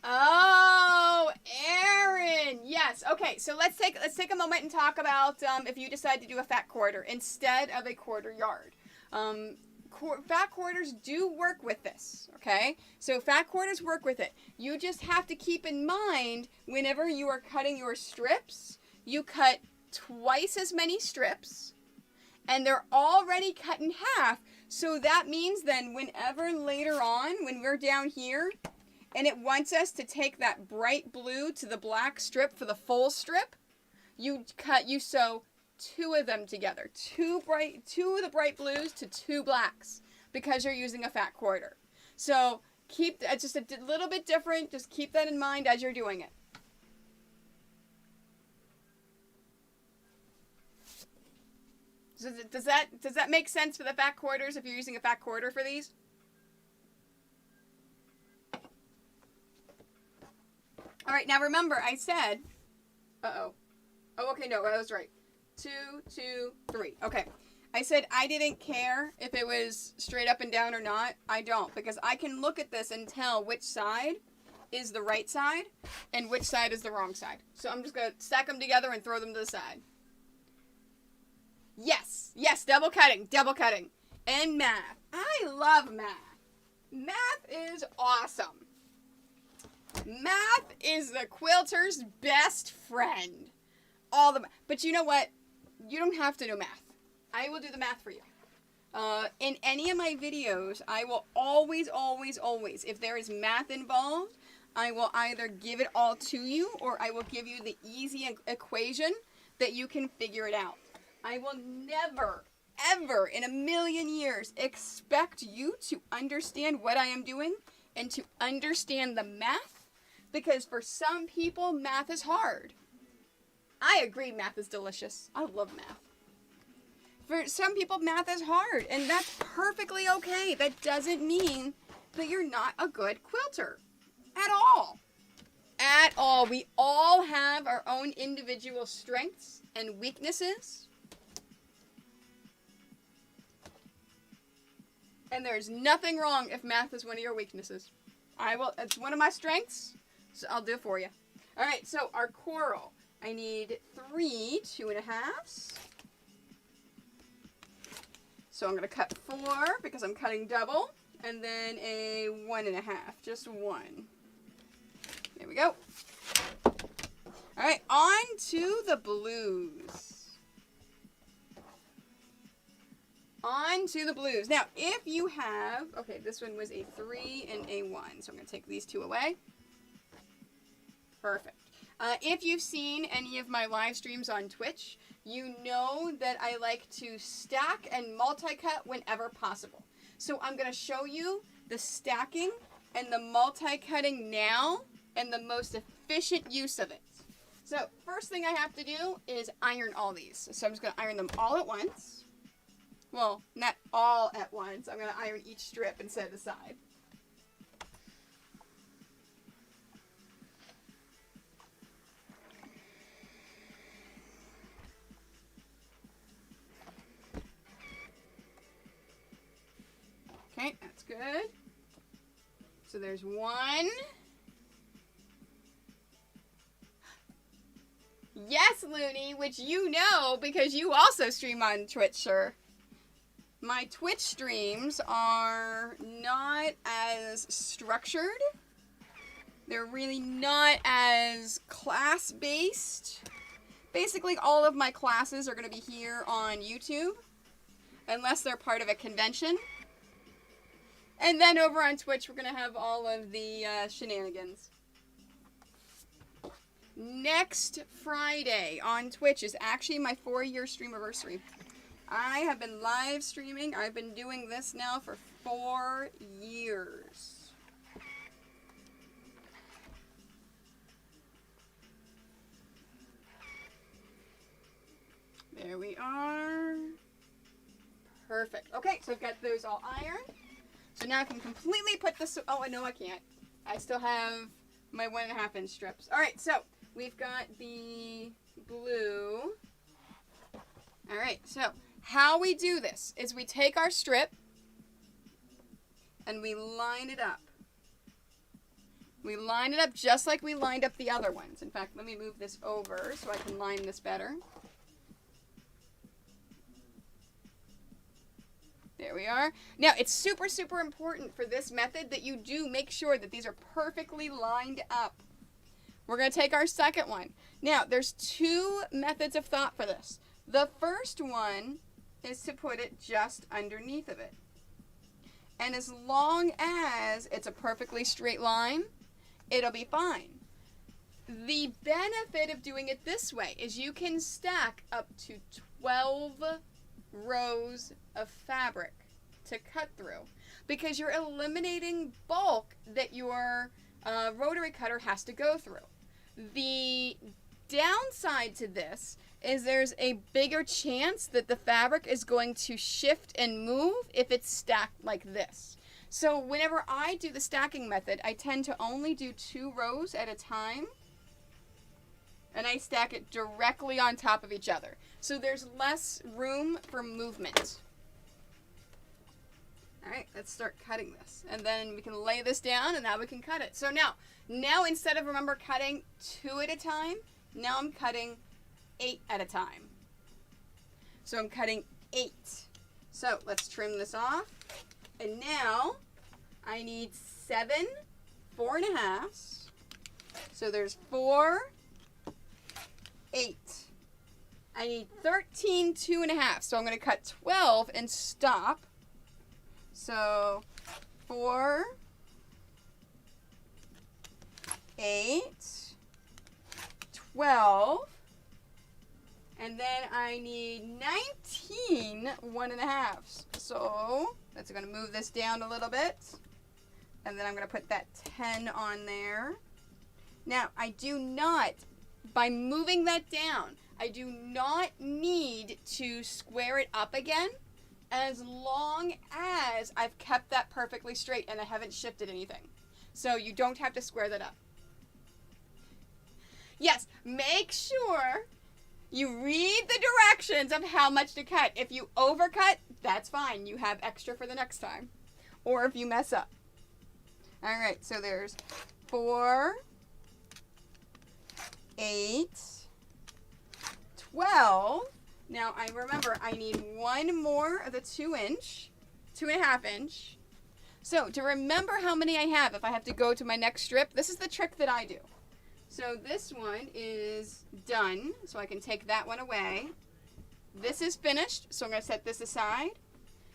Oh, Erin. Yes. Okay, so let's take a moment and talk about if you decide to do a fat quarter instead of a quarter yard. Fat quarters do work with this, okay? So fat quarters work with it. You just have to keep in mind whenever you are cutting your strips, you cut twice as many strips. And they're already cut in half. So that means then whenever later on, when we're down here, and it wants us to take that bright blue to the black strip for the full strip, you sew 2 of them together. 2 of the bright blues to 2 blacks because you're using a fat quarter. So keep it's just a little bit different. Just keep that in mind as you're doing it. Does that make sense for the fat quarters if you're using a fat quarter for these? All right, now remember I said, oh, okay, no, I was right. 2, 2, 3. Okay. I said I didn't care if it was straight up and down or not. I don't, because I can look at this and tell which side is the right side and which side is the wrong side. So I'm just going to stack them together and throw them to the side. Yes, double cutting. And math. I love math. Math is awesome. Math is the quilter's best friend. But you know what? You don't have to know math. I will do the math for you. In any of my videos, I will always, if there is math involved, I will either give it all to you or I will give you the easy equation that you can figure it out. I will never, ever in a million years expect you to understand what I am doing and to understand the math, because for some people, math is hard. I agree, math is delicious. I love math. For some people, math is hard, and that's perfectly okay. That doesn't mean that you're not a good quilter. At all. At all. We all have our own individual strengths and weaknesses. And there's nothing wrong if math is one of your weaknesses. It's one of my strengths, so I'll do it for you. All right, so our coral. I need 3 2.5s. So I'm going to cut 4 because I'm cutting double, and then a 1.5, just 1. There we go. All right, on to the blues. On to the blues. Now, if you have, okay, this one was a 3 and a 1, so I'm going to take these 2 away. Perfect. If you've seen any of my live streams on Twitch, you know that I like to stack and multi-cut whenever possible. So I'm going to show you the stacking and the multi-cutting now and the most efficient use of it. So first thing I have to do is iron all these. So I'm just going to iron them all at once. Well, not all at once. I'm going to iron each strip and set it aside. Okay, that's good. So there's 1. Yes, Looney, which you know because you also stream on Twitch, sir. My Twitch streams are not as structured. They're really not as class-based. Basically, all of my classes are going to be here on YouTube, unless they're part of a convention. And then over on Twitch, we're going to have all of the shenanigans. Next Friday on Twitch is actually my 4-year streamiversary. I have been live streaming. I've been doing this now for 4 years. There we are. Perfect. Okay, so I've got those all ironed. So now I can completely put this... Oh, no, I can't. I still have my 1.5 inch strips. All right, so we've got the blue. All right, so how we do this is we take our strip and we line it up. We line it up just like we lined up the other ones. In fact, let me move this over so I can line this better. There we are. Now, it's super, super important for this method that you do make sure that these are perfectly lined up. We're going to take our second one. Now, there's 2 methods of thought for this. The first one is to put it just underneath of it. And as long as it's a perfectly straight line, it'll be fine. The benefit of doing it this way is you can stack up to 12 rows of fabric to cut through because you're eliminating bulk that your rotary cutter has to go through. The downside to this is there's a bigger chance that the fabric is going to shift and move if it's stacked like this. So whenever I do the stacking method, I tend to only do 2 rows at a time. And I stack it directly on top of each other. So there's less room for movement. All right, let's start cutting this. And then we can lay this down and now we can cut it. So now instead of, remember, cutting 2 at a time, now I'm cutting 8 at a time. So I'm cutting 8. So let's trim this off. And now I need 7 4.5s. So there's 4, 8. I need 13 2.5. So I'm going to cut 12 and stop. So 4, 8, 12, and then I need 19 1.5s. So that's going to move this down a little bit, and then I'm going to put that 10 on there. Now I do not, by moving that down, I do not need to square it up again, as long as I've kept that perfectly straight and I haven't shifted anything. So you don't have to square that up. Yes, make sure you read the directions of how much to cut. If you overcut, that's fine. You have extra for the next time. Or if you mess up. All right, so there's 4, 8, 12. Now, I remember I need 1 more of the 2.5 inch. So, to remember how many I have, if I have to go to my next strip, this is the trick that I do. So, this one is done, so I can take that one away. This is finished, so I'm going to set this aside.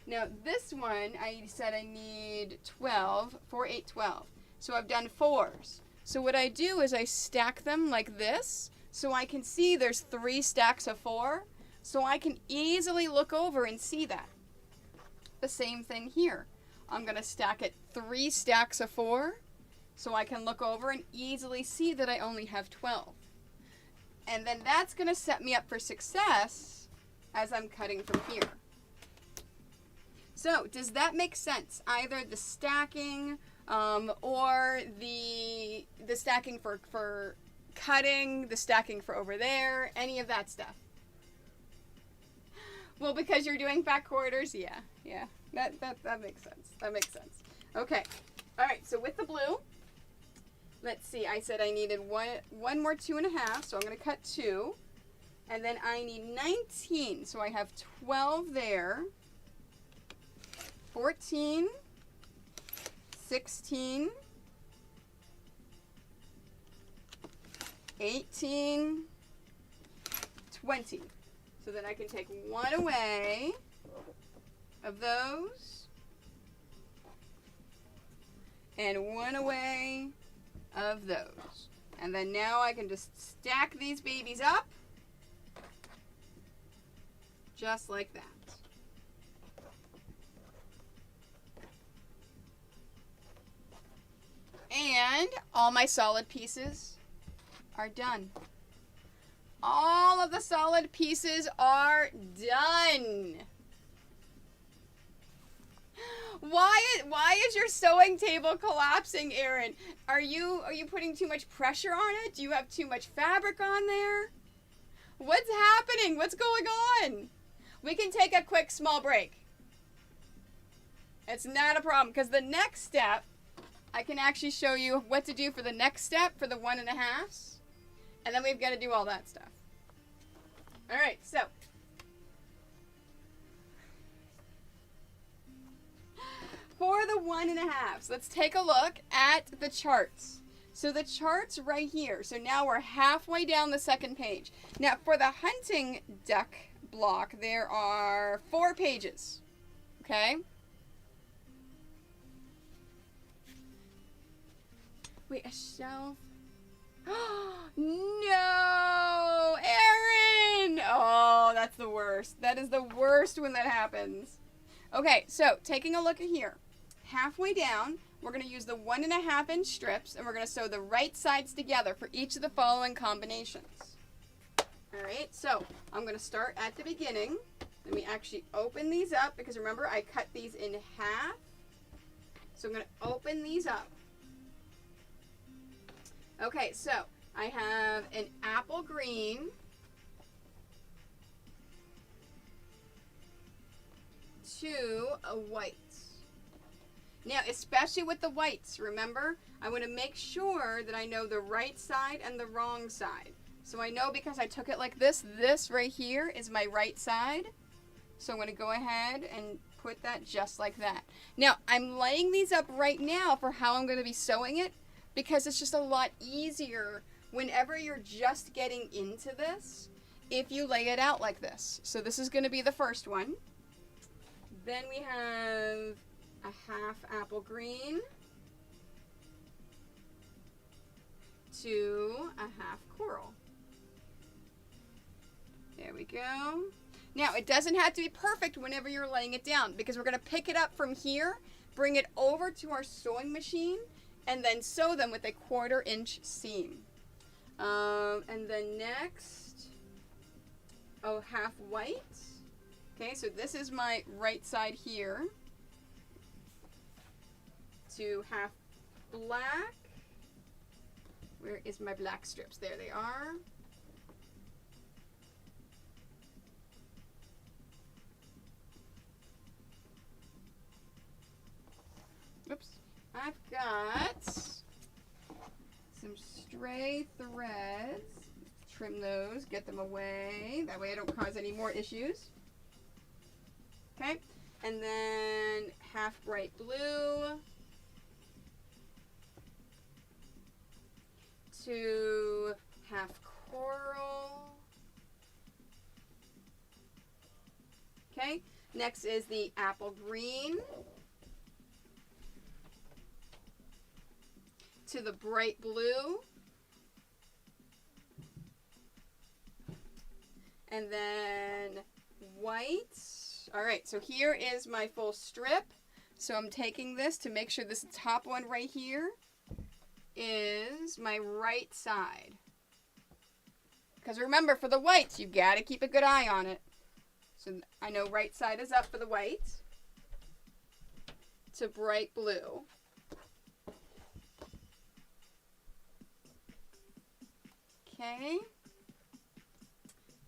Now, this one, I said I need 12, 4, 8, 12. So, I've done 4s. So, what I do is I stack them like this, so I can see there's 3 stacks of 4. So I can easily look over and see that. The same thing here. I'm going to stack it 3 stacks of 4 so I can look over and easily see that I only have 12. And then that's going to set me up for success as I'm cutting from here. So does that make sense? Either the stacking or the stacking for cutting, the stacking for over there, any of that stuff. Well, because you're doing back quarters, yeah. That makes sense. That makes sense. Okay. All right, so with the blue, let's see. I said I needed one more 2.5, so I'm going to cut 2. And then I need 19, so I have 12 there. 14, 16, 18, 20. So then I can take 1 away of those and 1 away of those. And then now I can just stack these babies up just like that. And all my solid pieces are done. All of the solid pieces are done. Why is your sewing table collapsing, Erin? Are you putting too much pressure on it? Do you have too much fabric on there? What's happening? What's going on? We can take a quick small break. It's not a problem, because the next step, I can actually show you what to do for the next step for the 1.5s. And then we've got to do all that stuff. All right, so for the 1.5s, let's take a look at the charts. So the chart's right here. So now we're halfway down the second page. Now for the hunting duck block, there are 4 pages. Okay? Wait, a shelf? No! Erin! Oh, that's the worst. That is the worst when that happens. Okay, so taking a look at here. Halfway down, we're going to use the 1.5 inch strips, and we're going to sew the right sides together for each of the following combinations. All right, so I'm going to start at the beginning. Let me actually open these up because remember I cut these in half. So I'm going to open these up. Okay, so I have an apple green, two whites. Now, especially with the whites, remember, I want to make sure that I know the right side and the wrong side. So I know because I took it like this right here is my right side. So I'm going to go ahead and put that just like that. Now, I'm laying these up right now for how I'm going to be sewing it because it's just a lot easier whenever you're just getting into this if you lay it out like this. So this is going to be the first one. Then we have a half apple green to a half coral. There we go. Now, it doesn't have to be perfect whenever you're laying it down because we're going to pick it up from here, bring it over to our sewing machine, and then sew them with a 1/4 inch seam. And then next, half white. Okay, so this is my right side here to half black. Where is my black strips? There they are. Oops. I've got some stray threads. Trim those, get them away. That way I don't cause any more issues. Okay, and then half bright blue to half coral. Okay, next is the apple green to the bright blue. And then white. All right, so here is my full strip. So I'm taking this to make sure this top one right here is my right side. Because remember, for the whites, you got to keep a good eye on it. So I know right side is up for the white. To bright blue. Okay.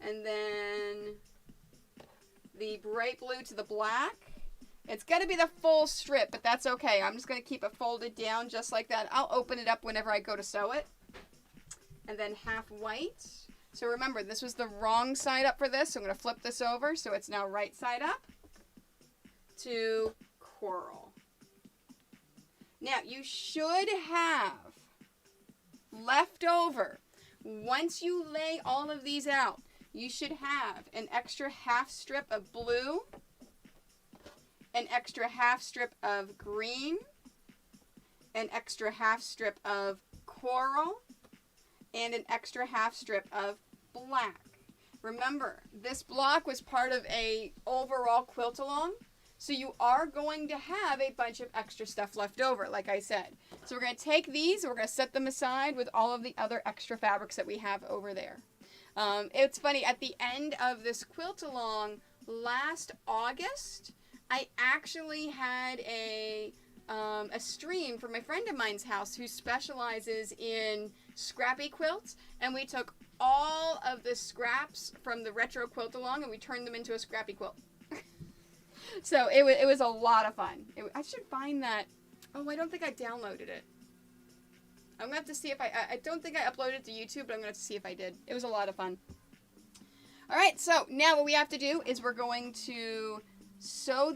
And then the bright blue to the black. It's going to be the full strip, but that's okay. I'm just going to keep it folded down just like that. I'll open it up whenever I go to sew it. And then half white. So remember, this was the wrong side up for this. So I'm going to flip this over so it's now right side up to coral. Now, you should have left over, once you lay all of these out, you should have an extra half strip of blue, an extra half strip of green, an extra half strip of coral, and an extra half strip of black. Remember, this block was part of a overall quilt along, so you are going to have a bunch of extra stuff left over, like I said. So we're going to take these, we're going to set them aside with all of the other extra fabrics that we have over there. It's funny, at the end of this quilt along last August, I actually had a stream from a friend of mine's house who specializes in scrappy quilts, and we took all of the scraps from the retro quilt along and we turned them into a scrappy quilt. So it was a lot of fun. I should find that. Oh, I don't think I downloaded it. I'm going to have to see if I don't think I uploaded it to YouTube, but I'm going to have to see if I did. It was a lot of fun. All right, so now what we have to do is we're going to sew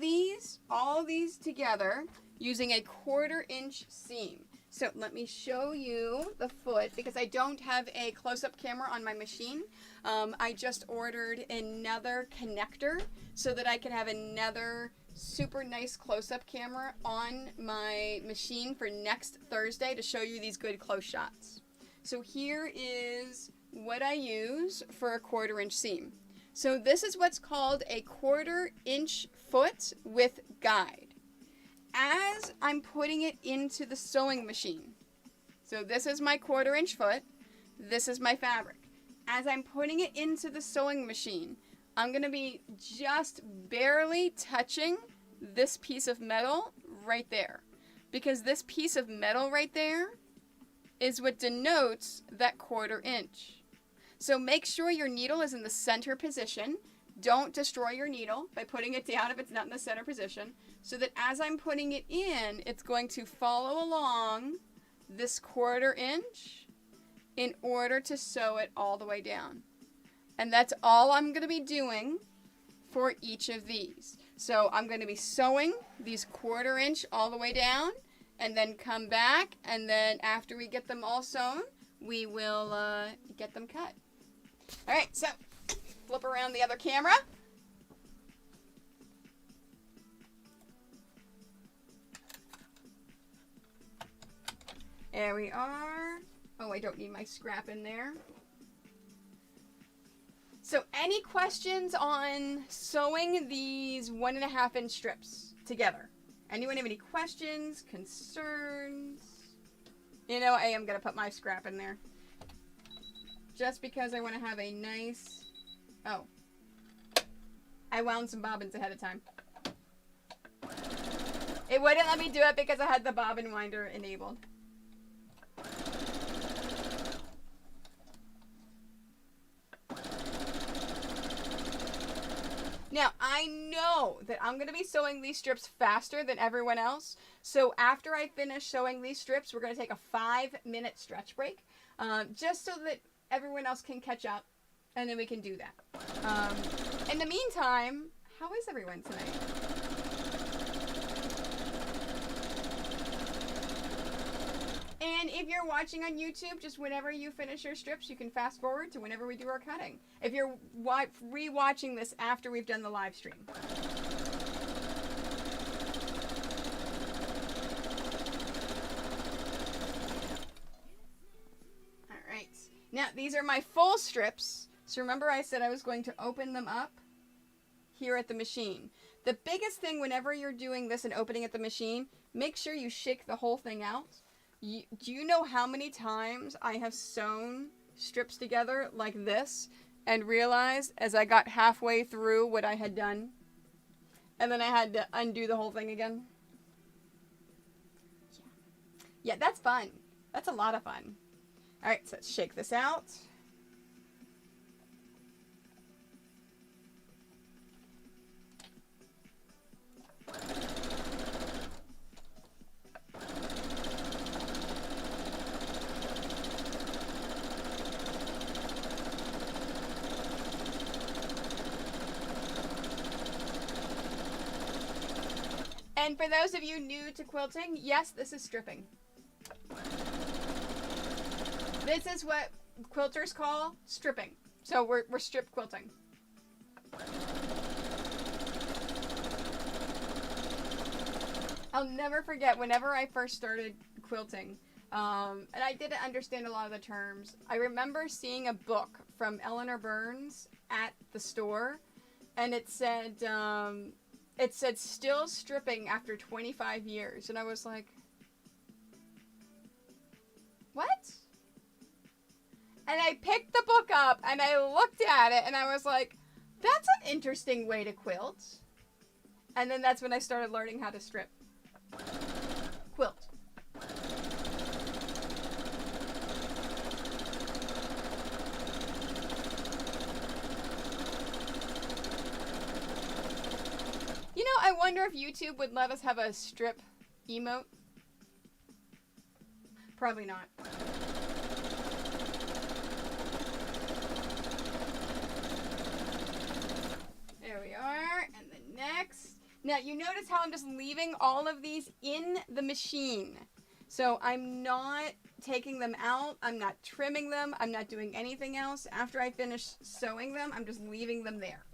all these together using a 1/4 inch seam. So let me show you the foot because I don't have a close-up camera on my machine. I just ordered another connector so that I can have another super nice close-up camera on my machine for next Thursday to show you these good close shots. So here is what I use for a 1/4 inch seam. So this is what's called a 1/4 inch foot with guide. As I'm putting it into the sewing machine, so this is my 1/4 inch foot, this is my fabric. as I'm putting it into the sewing machine, I'm going to be just barely touching this piece of metal right there. Because this piece of metal right there is what denotes that 1/4 inch. So make sure your needle is in the center position. Don't destroy your needle by putting it down if it's not in the center position. So that as I'm putting it in, it's going to follow along this 1/4 inch in order to sew it all the way down. And that's all I'm going to be doing for each of these. So I'm going to be sewing these 1/4 inch all the way down, and then come back, and then after we get them all sewn, we will get them cut. All right, so flip around the other camera. There we are. Oh, I don't need my scrap in there. So any questions on sewing these 1.5 inch strips together? Anyone have any questions, concerns? You know, I am going to put my scrap in there. Just because I want to have a nice... Oh. I wound some bobbins ahead of time. It wouldn't let me do it because I had the bobbin winder enabled. Now, I know that I'm going to be sewing these strips faster than everyone else. So after I finish sewing these strips, we're going to take a 5-minute stretch break. Just so that everyone else can catch up. And then we can do that. In the meantime, how is everyone tonight? And if you're watching on YouTube, just whenever you finish your strips, you can fast forward to whenever we do our cutting. If you're re-watching this after we've done the live stream. All right. Now, these are my full strips. So remember I said I was going to open them up here at the machine. The biggest thing whenever you're doing this and opening at the machine, make sure you shake the whole thing out. Do you know how many times I have sewn strips together like this and realized as I got halfway through what I had done, and then I had to undo the whole thing again? Yeah, that's fun. That's a lot of fun. All right, so let's shake this out. And for those of you new to quilting, yes, this is stripping. This is what quilters call stripping. So we're strip quilting. I'll never forget whenever I first started quilting, and I didn't understand a lot of the terms. I remember seeing a book from Eleanor Burns at the store, and it said still stripping after 25 years. And I was like, what? And I picked the book up and I looked at it and I was like, that's an interesting way to quilt. And then that's when I started learning how to strip. Quilt. You know, I wonder if YouTube would let us have a strip emote. Probably not. There we are. And the next. Now, you notice how I'm just leaving all of these in the machine. So I'm not taking them out. I'm not trimming them. I'm not doing anything else. After I finish sewing them, I'm just leaving them there.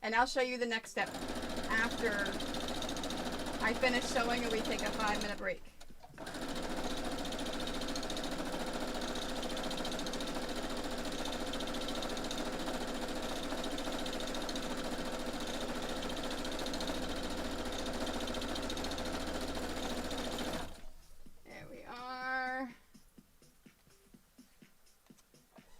And I'll show you the next step after I finish sewing and we take a 5-minute break. There we are. There we are. And then next. Now, you notice how I'm just leaving all of these in the machine. So I'm not taking them out. I'm not doing anything else. After I finish sewing them, I'm just leaving them there. And I'll show you the next step after I finish sewing and we take a 5-minute break.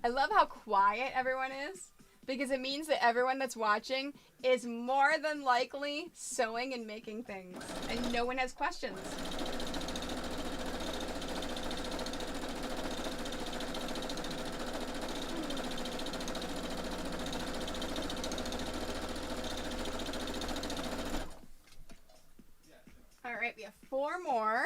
I love how quiet everyone is, because it means that everyone that's watching is more than likely sewing and making things, and no one has questions. All right, we have 4 more.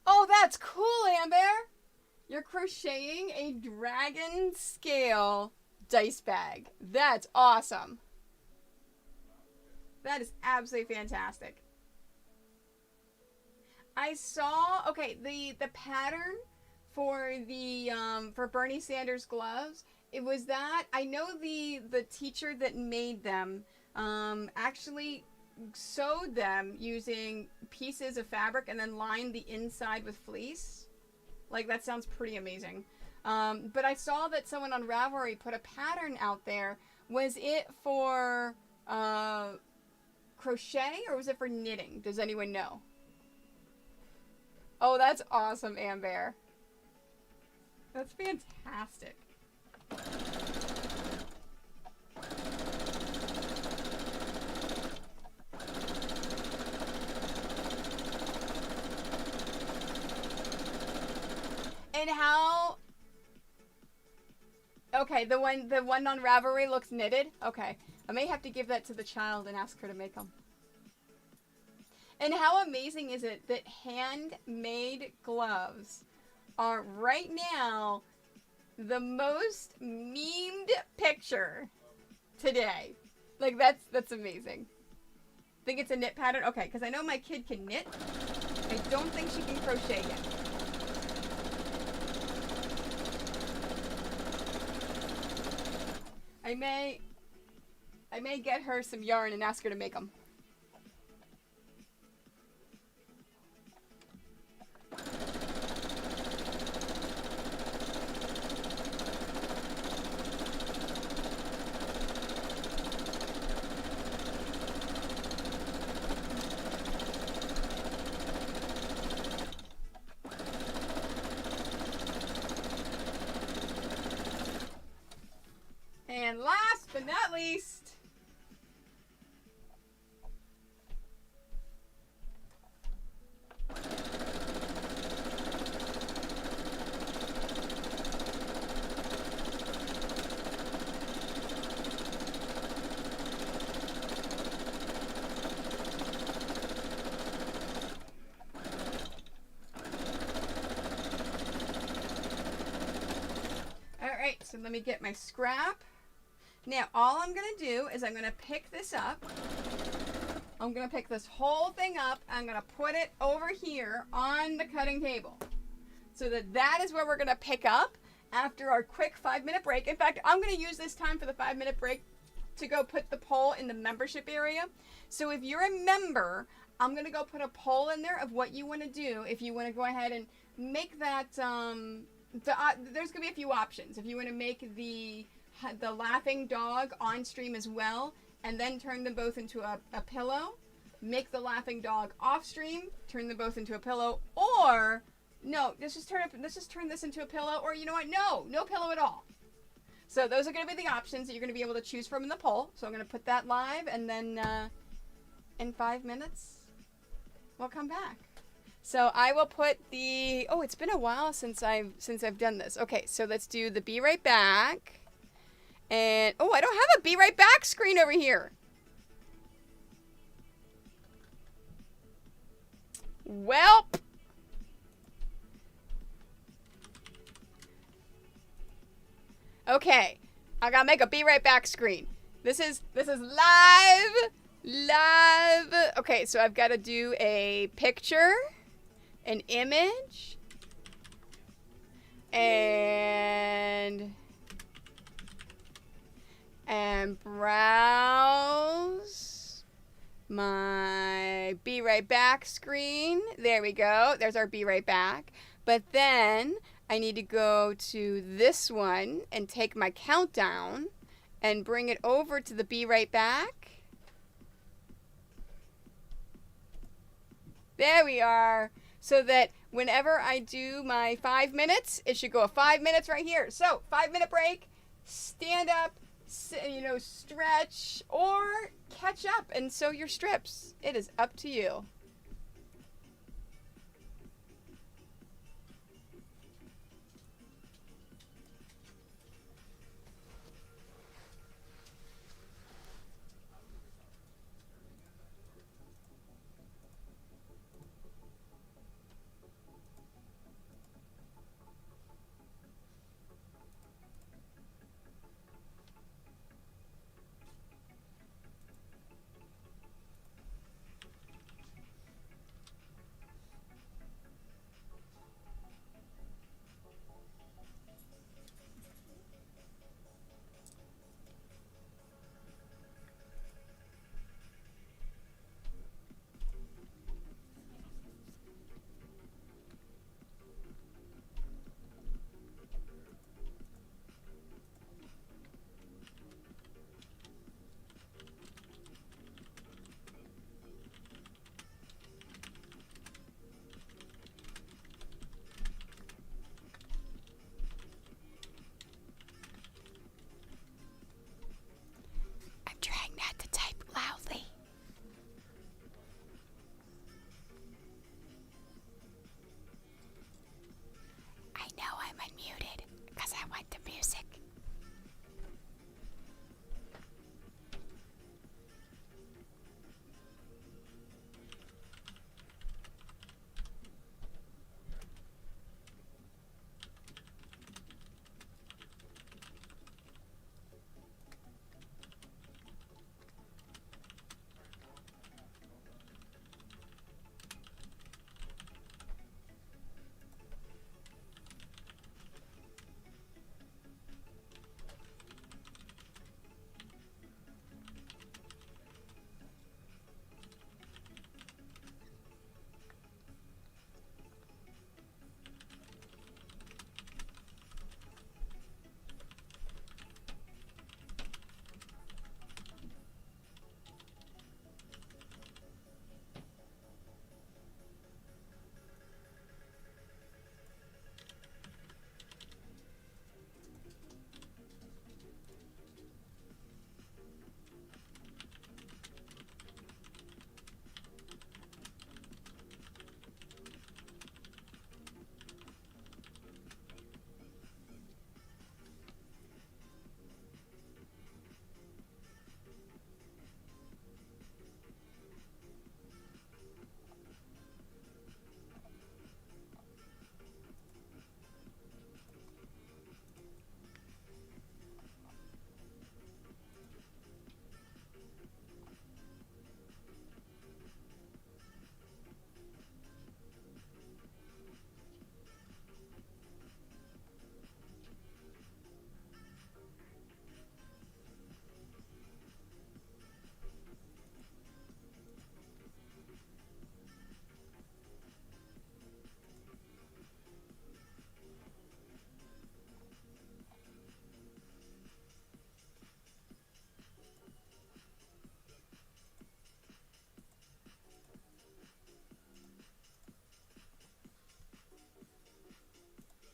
Oh, that's cool, Amber. You're crocheting a dragon scale dice bag. That's awesome. That is absolutely fantastic. I saw, okay, the pattern for the for Bernie Sanders gloves, it was that I know the teacher that made them actually sewed them using pieces of fabric and then lined the inside with fleece. Like, that sounds pretty amazing. But I saw that someone on Ravelry put a pattern out there. Was it for crochet or was it for knitting? Does anyone know? Oh, that's awesome, Amber. That's fantastic. And how... Okay, the one on Ravelry looks knitted? Okay. I may have to give that to the child and ask her to make them. And how amazing is it that handmade gloves are right now the most memed picture today? Like, that's amazing. Think it's a knit pattern? Okay, because I know my kid can knit. I don't think she can crochet yet. I may get her some yarn and ask her to make them. And last but not least, all right, so let me get my scrap. Now, all I'm going to do is I'm going to pick this up. I'm going to pick this whole thing up. I'm going to put it over here on the cutting table. So that is where we're going to pick up after our quick 5-minute break. In fact, I'm going to use this time for the 5-minute break to go put the poll in the membership area. So if you're a member, I'm going to go put a poll in there of what you want to do. If you want to go ahead and make that, there's going to be a few options. If you want to make the laughing dog on stream as well, and then turn them both into a pillow, make the laughing dog off stream, turn them both into a pillow, or no, let's just turn this into a pillow, or you know what, no pillow at all. So those are going to be the options that you're going to be able to choose from in the poll. So I'm going to put that live, and then in 5 minutes we'll come back. So I will put the, oh, it's been a while since I've done this. Okay, so let's do the be right back. And, oh, I don't have a be right back screen over here. Welp. Okay, I gotta make a be right back screen. This is live. Okay, so I've got to do a picture, an image, and and browse my Be Right Back screen. There we go. There's our Be Right Back. But then I need to go to this one and take my countdown and bring it over to the Be Right Back. There we are. So that whenever I do my 5 minutes, it should go 5 minutes right here. So 5-minute break, stand up, stretch, or catch up and sew your strips. It is up to you.